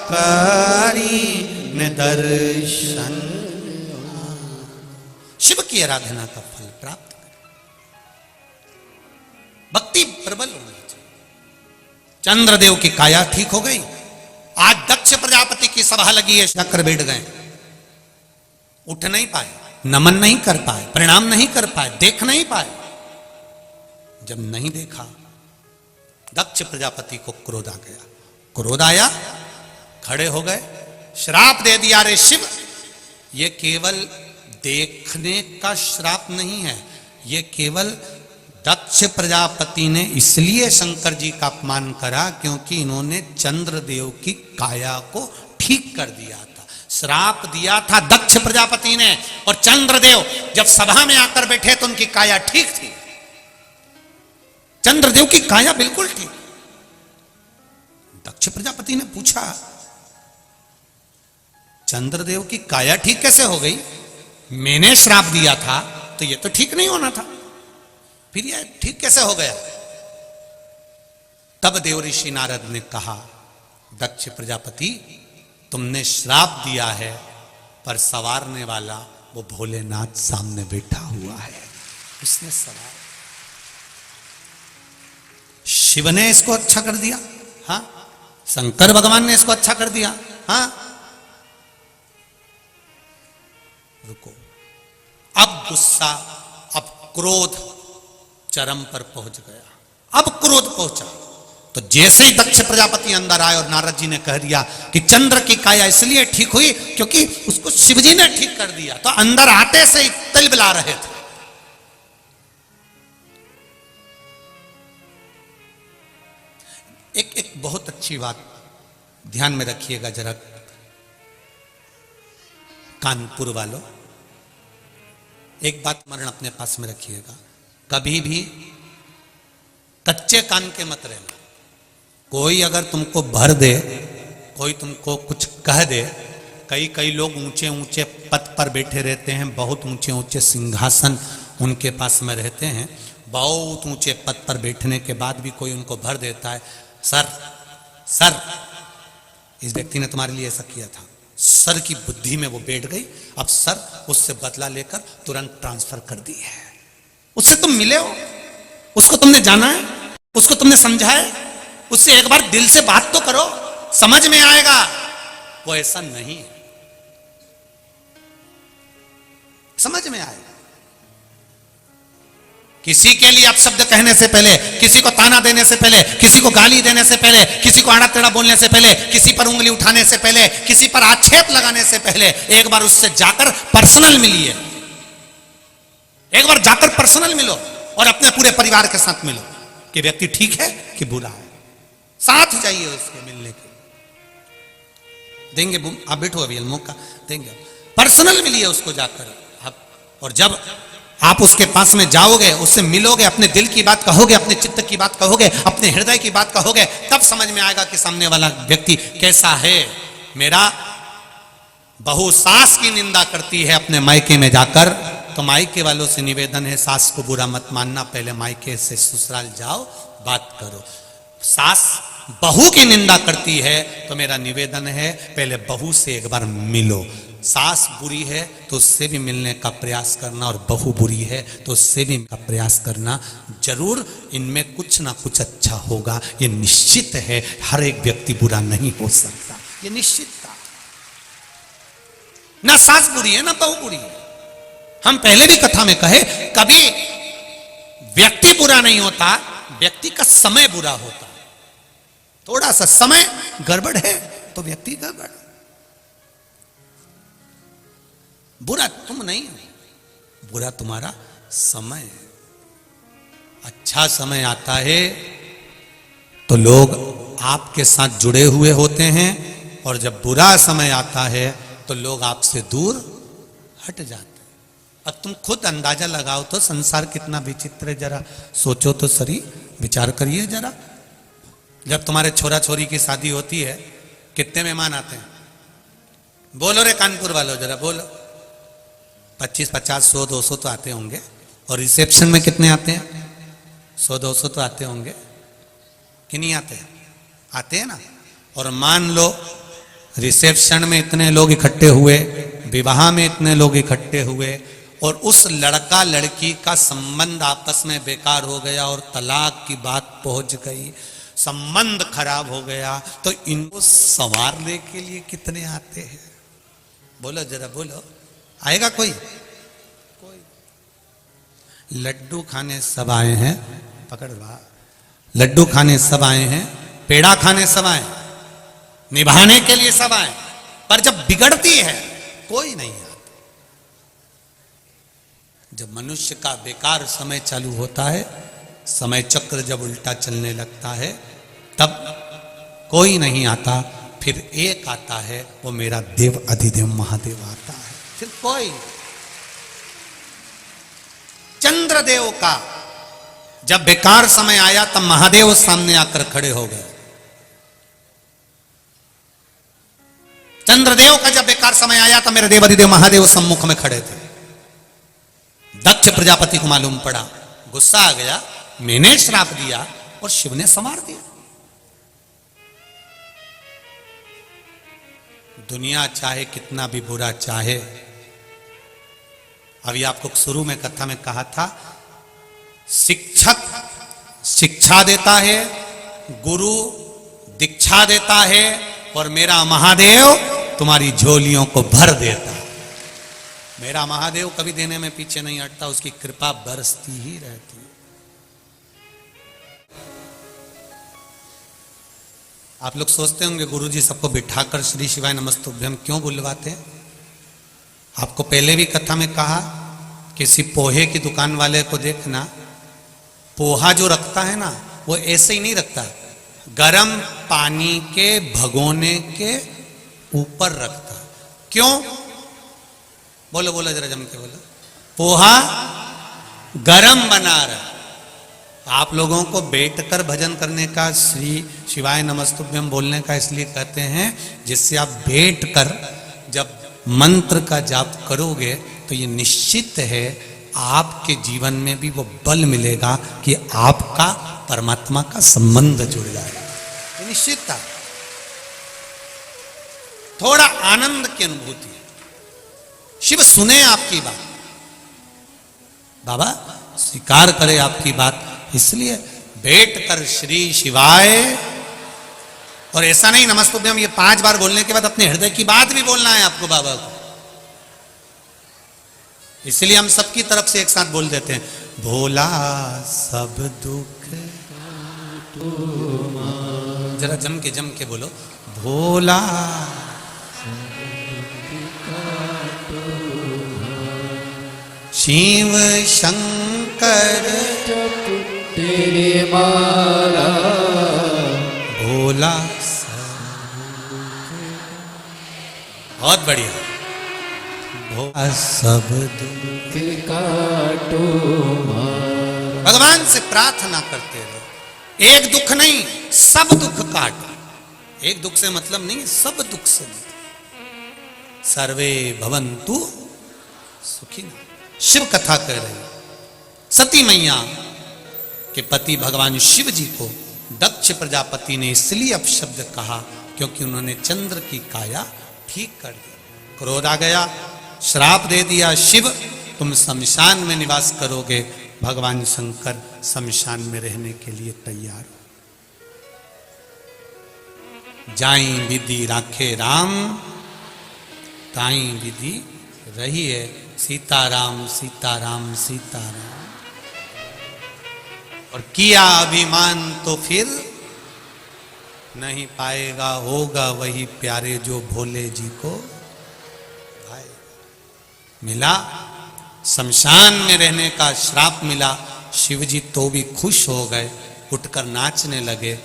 करी ने दर्शन, शिव की आराधना का फल प्राप्त करें। भक्ति प्रबल होनी चाहिए। चंद्रदेव की काया ठीक हो गई। आज दक्ष प्रजापति की सभा लगी है, जाकर बैठ गए, उठ नहीं पाए, नमन नहीं कर पाए, प्रणाम नहीं कर पाए, देख नहीं पाए। जब नहीं देखा, दक्ष प्रजापति को क्रोध आ गया। क्रोध आया, खड़े हो गए, श्राप दे दिया, रे शिव, ये केवल देखने का श्राप नहीं है, ये केवल दक्ष प्रजापति ने इसलिए शंकर जी का अपमान करा क्योंकि इन्होंने चंद्रदेव की काया को ठीक कर दिया था। श्राप दिया था दक्ष प्रजापति ने, और चंद्रदेव जब सभा में आकर बैठे तो उनकी काया ठीक थी। चंद्रदेव की काया बिल्कुल ठीक। दक्ष प्रजापति ने पूछा, चंद्रदेव की काया ठीक कैसे हो गई? मैंने श्राप दिया था तो ये तो ठीक नहीं होना था, फिर यह ठीक कैसे हो गया? तब देव ऋषि नारद ने कहा, दक्ष प्रजापति, तुमने श्राप दिया है, पर सवारने वाला वो भोलेनाथ सामने बैठा हुआ है, उसने सवार। शिव ने इसको अच्छा कर दिया, हाँ, शंकर भगवान ने इसको अच्छा कर दिया, हाँ। रुको, अब गुस्सा, अब क्रोध चरम पर पहुंच गया। अब क्रोध पहुंचा तो जैसे ही दक्ष प्रजापति अंदर आए और नारद जी ने कह दिया कि चंद्र की काया इसलिए ठीक हुई क्योंकि उसको शिवजी ने ठीक कर दिया, तो अंदर आते से ही तिलबिला रहे थे। एक बहुत अच्छी बात ध्यान में रखिएगा जरा, कानपुर वालों, एक बात स्मरण अपने पास में रखिएगा, कभी भी कच्चे कान के मत रहना। कोई अगर तुमको भर दे, कोई तुमको कुछ कह दे, कई लोग ऊंचे ऊंचे पद पर बैठे रहते हैं, बहुत ऊंचे ऊंचे सिंहासन उनके पास में रहते हैं, बहुत ऊंचे पद पर बैठने के बाद भी कोई उनको भर देता है, सर सर, इस व्यक्ति ने तुम्हारे लिए ऐसा किया था, सर की बुद्धि में वो बैठ गई, अब सर उससे बदला लेकर तुरंत ट्रांसफर कर दी है। उससे तुम मिले हो, उसको तुमने जाना है, उसको तुमने समझा है, उससे एक बार दिल से बात तो करो, समझ में आएगा। वो ऐसा नहीं है, समझ में आएगा। किसी के लिए अपशब्द कहने से पहले, किसी को ताना देने से पहले, किसी को गाली देने से पहले, किसी को आड़ा टेढ़ा बोलने से पहले, किसी पर उंगली उठाने से पहले, किसी पर आक्षेप लगाने से पहले एक बार उससे जाकर पर्सनल मिलिए, एक बार जाकर पर्सनल मिलो और अपने पूरे परिवार के साथ मिलो कि व्यक्ति ठीक है कि बुरा है, साथ जाइए उसके मिलने के। देंगे आप, बैठो अभी मौका देंगे, पर्सनल मिलिए उसको जाकर आप। और जब आप उसके पास में जाओगे, उससे मिलोगे, अपने दिल की बात कहोगे, अपने चित्त की बात कहोगे, अपने हृदय की बात कहोगे, तब समझ में आएगा कि सामने वाला व्यक्ति कैसा है। मेरा बहू सास की निंदा करती है अपने मायके में जाकर, तो मायके वालों से निवेदन है, सास को बुरा मत मानना, पहले मायके से ससुराल जाओ, बात करो। सास बहू की निंदा करती है तो मेरा निवेदन है, पहले बहू से एक बार मिलो। सास बुरी है तो उससे भी मिलने का प्रयास करना, और बहू बुरी है तो उससे भी का प्रयास करना। जरूर इनमें कुछ ना कुछ अच्छा होगा, ये निश्चित है। हर एक व्यक्ति बुरा नहीं हो सकता, ये निश्चित था। ना सास बुरी है ना बहू बुरी है। हम पहले भी कथा में कहे, कभी व्यक्ति बुरा नहीं होता, व्यक्ति का समय बुरा होता। थोड़ा सा समय गड़बड़ है तो व्यक्ति गड़बड़, बुरा तुम नहीं हो, बुरा तुम्हारा समय है। अच्छा समय आता है तो लोग आपके साथ जुड़े हुए होते हैं, और जब बुरा समय आता है तो लोग आपसे दूर हट जाते हैं। अब तुम खुद अंदाजा लगाओ तो संसार कितना विचित्र है, जरा सोचो तो सही, विचार करिए जरा। जब तुम्हारे छोरा छोरी की शादी होती है, कितने मेहमान आते हैं? बोलो रे कानपुर वालों, जरा बोलो। 25, 50, 100, 200 तो आते होंगे। और रिसेप्शन में कितने आते हैं? 100, 200 तो आते होंगे कि नहीं आते हैं? आते हैं ना। और मान लो रिसेप्शन में इतने लोग इकट्ठे हुए, विवाह में इतने लोग इकट्ठे हुए, और उस लड़का लड़की का संबंध आपस में बेकार हो गया और तलाक की बात पहुंच गई, संबंध खराब हो गया, तो इनको संवारने के लिए कितने आते हैं? बोलो जरा, बोलो, आएगा कोई? कोई। लड्डू खाने सब आए हैं, पकड़ बा, लड्डू खाने सब आए हैं, पेड़ा खाने सब आए, निभाने के लिए सब आए, पर जब बिगड़ती है कोई नहीं आता। जब मनुष्य का बेकार समय चालू होता है, समय चक्र जब उल्टा चलने लगता है, तब कोई नहीं आता, फिर एक आता है, वो मेरा देव अधिदेव महादेव आता है, फिर कोई। चंद्रदेव का जब बेकार समय आया तब महादेव सामने आकर खड़े हो गए। चंद्रदेव का जब बेकार समय आया तब मेरे देव अधिदेव महादेव सम्मुख में खड़े थे। दक्ष प्रजापति को मालूम पड़ा, गुस्सा आ गया, मैंने श्राप दिया और शिव ने संवार दिया। दुनिया चाहे कितना भी बुरा चाहे, अभी आपको शुरू में कथा में कहा था, शिक्षक शिक्षा देता है, गुरु दीक्षा देता है, और मेरा महादेव तुम्हारी झोलियों को भर देता है। मेरा महादेव कभी देने में पीछे नहीं हटता, उसकी कृपा बरसती ही रहती है। आप लोग सोचते होंगे गुरुजी सबको बिठाकर श्री शिवाय नमस्तुभ्यम क्यों बुलवाते हैं? आपको पहले भी कथा में कहा, किसी पोहे की दुकान वाले को देखना, पोहा जो रखता है ना, वो ऐसे ही नहीं रखता, गरम पानी के भगोने के ऊपर रखता। क्यों? बोलो बोलो जरा जम के बोलो। पोहा गरम बना रहा। आप लोगों को बैठकर भजन करने का, श्री शिवाय नमस्तुभ्यम बोलने का इसलिए कहते हैं, जिससे आप बैठकर जब मंत्र का जाप करोगे तो ये निश्चित है आपके जीवन में भी वो बल मिलेगा कि आपका परमात्मा का संबंध जुड़ जाएगा। ये निश्चित था। थोड़ा आनंद की अनुभूति है। शिव सुने आपकी बात, बाबा स्वीकार करे आपकी बात, इसलिए बैठकर श्री शिवाय, और ऐसा नहीं नमस्तुभ्यम ये 5 बार बोलने के बाद अपने हृदय की बात भी बोलना है आपको बाबा को। इसलिए हम सबकी तरफ से एक साथ बोल देते हैं, भोला सब दुख, जरा जम के बोलो, भोला शिव शंकर तेरे माला, भोला। बहुत बढ़िया। भोला सब दुख काटो मारा। भगवान से प्रार्थना करते रहो, एक दुख नहीं सब दुख काट। एक दुख से मतलब नहीं, सब दुख से। सर्वे भवन्तु सुखिनः। शिव कथा कह रही, सती मैया के पति भगवान शिव जी को दक्ष प्रजापति ने इसलिए अपशब्द कहा क्योंकि उन्होंने चंद्र की काया ठीक कर दी। क्रोध आ गया, श्राप दे दिया, शिव तुम शमशान में निवास करोगे। भगवान शंकर शमशान में रहने के लिए तैयार। जाई विधि राखे राम, ताई विधि रही है, सीताराम सीताराम सीताराम। और किया अभिमान तो फिर नहीं पाएगा, होगा वही प्यारे जो भोले जी को भाई। मिला शमशान में रहने का श्राप मिला। शिव जी तो भी खुश हो गए, उठकर नाचने लगे।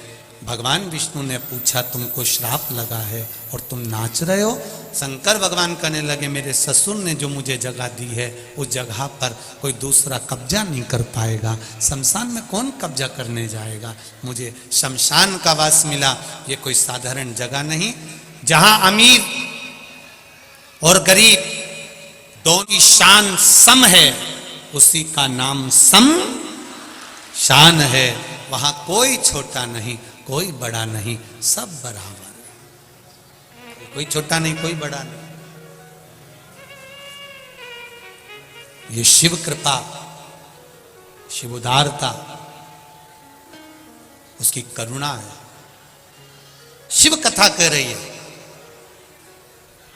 भगवान विष्णु ने पूछा तुमको श्राप लगा है और तुम नाच रहे हो? शंकर भगवान कहने लगे मेरे ससुर ने जो मुझे जगह दी है उस जगह पर कोई दूसरा कब्जा नहीं कर पाएगा। शमशान में कौन कब्जा करने जाएगा? मुझे शमशान का वास मिला। ये कोई साधारण जगह नहीं, जहां अमीर और गरीब दोनों की शान सम है, उसी का नाम सम शान है। वहां कोई छोटा नहीं, कोई बड़ा नहीं, सब बराबर। कोई छोटा नहीं, कोई बड़ा नहीं। ये शिव कृपा, शिव उदारता, उसकी करुणा है। शिव कथा कह रही है।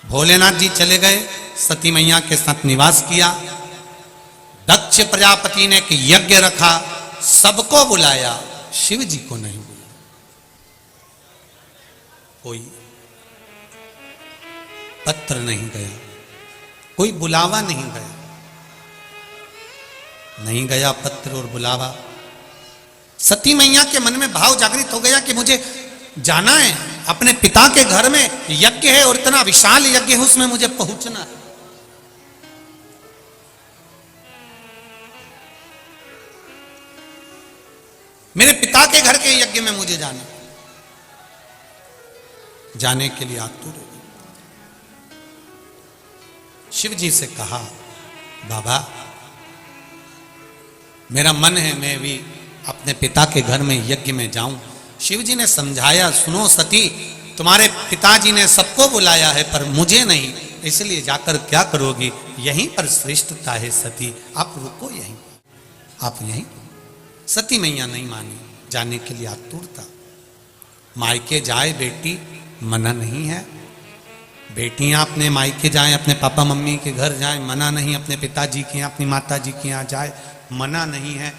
भोलेनाथ जी चले गए, सती मैया के साथ निवास किया। दक्ष प्रजापति ने एक यज्ञ रखा, सबको बुलाया, शिव जी को नहीं बुलाया। कोई पत्र नहीं गया, कोई बुलावा नहीं गया, नहीं गया पत्र और बुलावा। सती मैया के मन में भाव जागृत हो गया कि मुझे जाना है, अपने पिता के घर में यज्ञ है और इतना विशाल यज्ञ है, उसमें मुझे पहुंचना है। मेरे पिता के घर के यज्ञ में मुझे जाना, जाने के लिए आतुर हो। शिव जी से कहा, बाबा मेरा मन है मैं भी अपने पिता के घर में यज्ञ में जाऊं। शिव जी ने समझाया, सुनो सती, तुम्हारे पिताजी ने सबको बुलाया है पर मुझे नहीं, इसलिए जाकर क्या करोगी, यहीं पर श्रेष्ठता है सती, आप रुको यहीं, आप यहीं। सती मैया नहीं मानी, जाने के लिए आतुर था। मायके जाए बेटी, मना नहीं है। बेटियां अपने मायके जाएं, अपने पापा मम्मी के घर जाएं, मना नहीं। अपने पिताजी के यहाँ, अपनी माता जी के यहाँ जाए, मना नहीं है।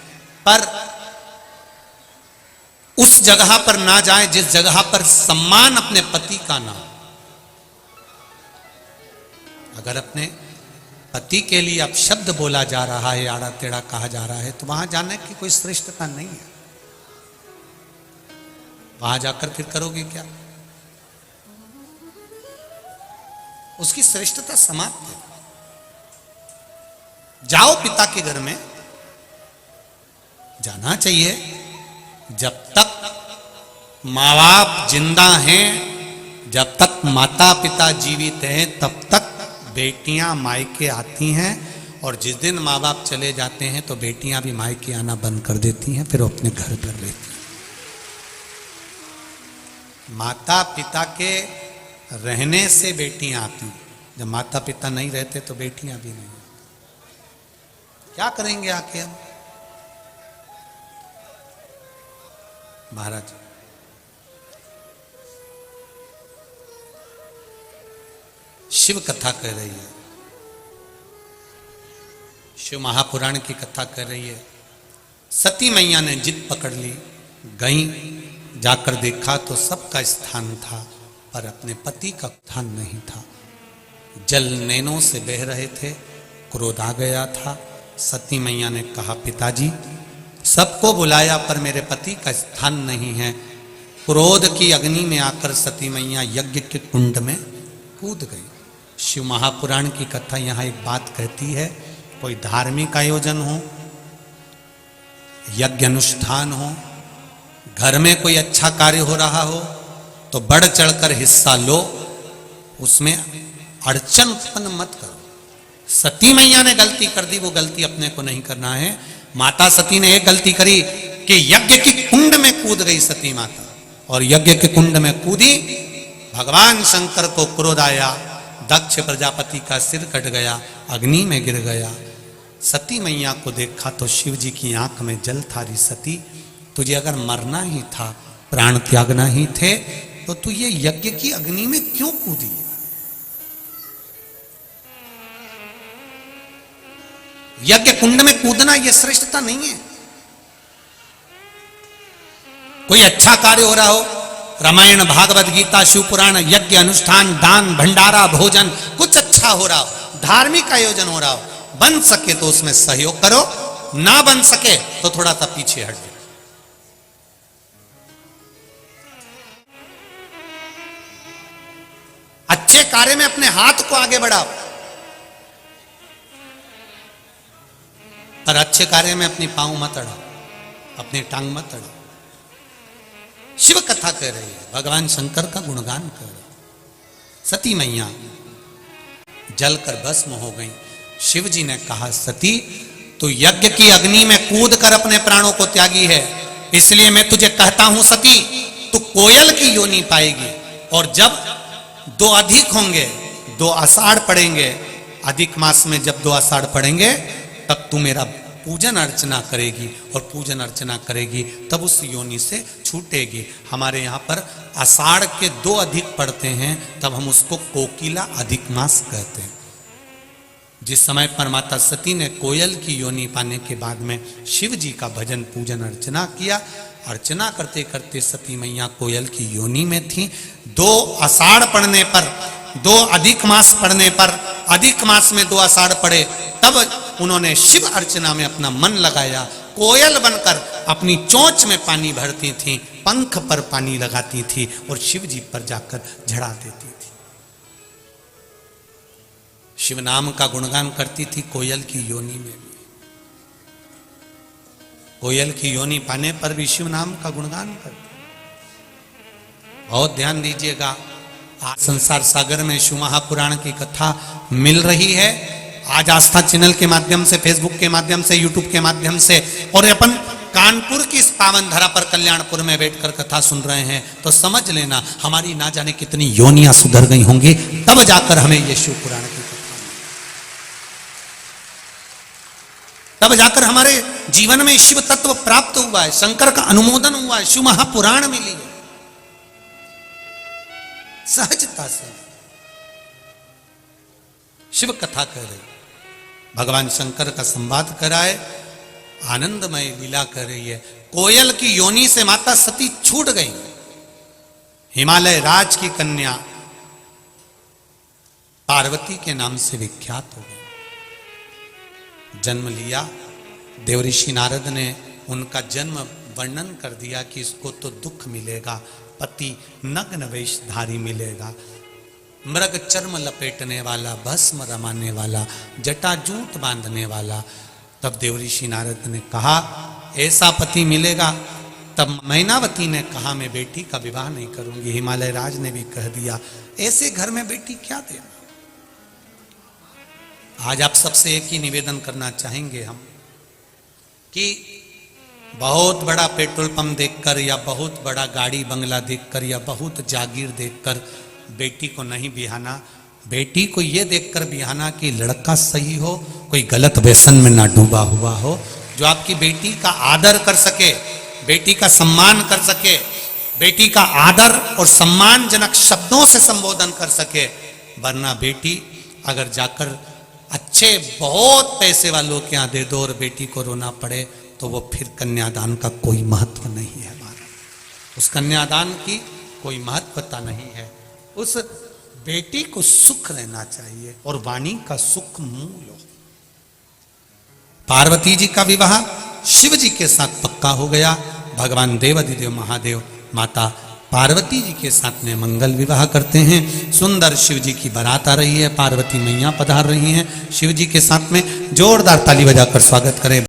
पर उस जगह पर ना जाए जिस जगह पर सम्मान अपने पति का ना हो। अगर अपने पति के लिए अपशब्द बोला जा रहा है, आड़ा टेढ़ा कहा जा रहा है, तो वहां जाने की कोई श्रेष्ठता नहीं है। वहां जाकर फिर करोगे क्या? उसकी श्रेष्ठता समाप्त है। जाओ पिता के घर में, जाना चाहिए। जब तक माँ बाप जिंदा हैं, जब तक माता पिता जीवित हैं, तब तक बेटियां मायके आती हैं, और जिस दिन माँ बाप चले जाते हैं तो बेटियां भी मायके आना बंद कर देती हैं, फिर वो अपने घर पर रहती हैं। माता पिता के रहने से बेटियां आती हैं, जब माता पिता नहीं रहते तो बेटियां भी नहीं। क्या करेंगे आके हम? महाराज शिव कथा कह रही है, शिव महापुराण की कथा कर रही है। सती मैया ने जिद पकड़ ली, गई, जाकर देखा तो सबका स्थान था, पर अपने पति का स्थान नहीं था। जल नैनों से बह रहे थे, क्रोध आ गया था। सती मैया ने कहा, पिताजी सबको बुलाया पर मेरे पति का स्थान नहीं है। क्रोध की अग्नि में आकर सती मैया यज्ञ के कुंड में कूद गई। शिव महापुराण की कथा यहाँ एक बात कहती है, कोई धार्मिक आयोजन हो, यज्ञ अनुष्ठान हो, घर में कोई अच्छा कार्य हो रहा हो, तो बढ़ चढ़कर हिस्सा लो, उसमें अड़चन उत्पन्न मत करो। सती मैया ने गलती कर दी, वो गलती अपने को नहीं करना है। माता सती ने एक गलती करी कि यज्ञ की कुंड में कूद गई सती माता, और यज्ञ के कुंड में कूदी, भगवान शंकर को क्रोध आया, दक्ष प्रजापति का सिर कट गया, अग्नि में गिर गया। सती मैया को देखा तो शिव जी की आंख में जल था। री सती, तुझे अगर मरना ही था, प्राण त्यागना ही थे, तो तू ये यज्ञ की अग्नि में क्यों कूदी? यज्ञ कुंड में कूदना यह श्रेष्ठता नहीं है। कोई अच्छा कार्य हो रहा हो, रामायण भागवत गीता शिव पुराण यज्ञ अनुष्ठान दान भंडारा भोजन कुछ अच्छा हो रहा हो, धार्मिक आयोजन हो रहा हो, बन सके तो उसमें सहयोग करो, ना बन सके तो थोड़ा सा पीछे हट जाओ। अच्छे कार्य में अपने हाथ को आगे बढ़ाओ, पर अच्छे कार्य में अपनी पांव मत अड़ाओ, अपनी टांग मत अड़ाओ। शिव कथा कह रही है, भगवान शंकर का गुणगान कर रही है। सती मैया जलकर भस्म हो गई। शिव जी ने कहा, सती तू यज्ञ की अग्नि में कूद कर अपने प्राणों को त्यागी है, इसलिए मैं तुझे कहता हूं सती, तू कोयल की योनि पाएगी, और जब दो अधिक होंगे, 2 आषाढ़ पड़ेंगे, अधिक मास में जब 2 आषाढ़ पड़ेंगे तब तू मेरा पूजन अर्चना करेगी, और पूजन अर्चना करेगी तब उस योनि से छूटेगी। हमारे यहाँ पर आषाढ़ के 2 अधिक पड़ते हैं तब हम उसको कोकिला अधिक मास कहते हैं। जिस समय पर माता सती ने कोयल की योनि पाने के बाद में शिव जी का भजन पूजन अर्चना किया, अर्चना करते करते सती मैया कोयल की योनि में थी। 2 आषाढ़ पड़ने पर, 2 अधिक मास पड़ने पर, अधिक मास में 2 आषाढ़ पड़े तब उन्होंने शिव अर्चना में अपना मन लगाया। कोयल बनकर अपनी चोंच में पानी भरती थी, पंख पर पानी लगाती थी और शिव जी पर जाकर झड़ा देती थी। शिव नाम का गुणगान करती थी कोयल की योनि में भी। कोयल की योनि पाने पर भी शिव नाम का गुणगान करती। बहुत ध्यान दीजिएगा, आज संसार सागर में शिव महापुराण की कथा मिल रही है। आज आस्था चैनल के माध्यम से, फेसबुक के माध्यम से, यूट्यूब के माध्यम से, और अपन कानपुर की इस पावन धरा पर कल्याणपुर में बैठकर कथा सुन रहे हैं, तो समझ लेना हमारी ना जाने कितनी योनियां सुधर गई होंगी, तब जाकर हमें ये शिव पुराण की कथा, तब जाकर हमारे जीवन में शिव तत्व प्राप्त हुआ है, शंकर का अनुमोदन हुआ है, शिव महापुराण मिली है सहजता से। शिव कथा कह रही, भगवान शंकर का संवाद कराए, आनंदमय लीला कर रही है। कोयल की योनि से माता सती छूट गई, हिमालय राज की कन्या पार्वती के नाम से विख्यात हो गई। जन्म लिया, देवऋषि नारद ने उनका जन्म वर्णन कर दिया कि इसको तो दुख मिलेगा, पति नग्न वेशधारी मिलेगा, मृग चर्म लपेटने वाला, भस्म रमाने वाला, जटाजूट बांधने वाला। तब देवऋषि नारद ने कहा ऐसा पति मिलेगा। तब मैनावती ने कहा मैं बेटी का विवाह नहीं करूंगी। हिमालय राज ने भी कह दिया ऐसे घर में बेटी क्या देना। आज आप सबसे एक ही निवेदन करना चाहेंगे हम कि बहुत बड़ा पेट्रोल पंप देखकर या बहुत बड़ा गाड़ी बंगला देखकर या बहुत जागीर देखकर बेटी को नहीं बिहाना। बेटी को ये देखकर बिहाना कि लड़का सही हो, कोई गलत व्यसन में ना डूबा हुआ हो, जो आपकी बेटी का आदर कर सके, बेटी का सम्मान कर सके, बेटी का आदर और सम्मानजनक शब्दों से संबोधन कर सके। वरना बेटी अगर जाकर अच्छे बहुत पैसे वालों के यहाँ दे दो और बेटी को रोना पड़े तो वो फिर कन्यादान का कोई महत्व नहीं है। हमारा उस कन्यादान की कोई महत्वता नहीं है। उस बेटी को सुख रहना चाहिए और वाणी का सुख मूल हो। पार्वती जी का विवाह शिव जी के साथ पक्का हो गया। भगवान देवाधिदेव महादेव माता पार्वती जी के साथ में मंगल विवाह करते हैं। सुंदर शिव जी की बारात आ रही है, पार्वती मैया पधार रही हैं। शिव जी के साथ में जोरदार ताली बजाकर स्वागत करें।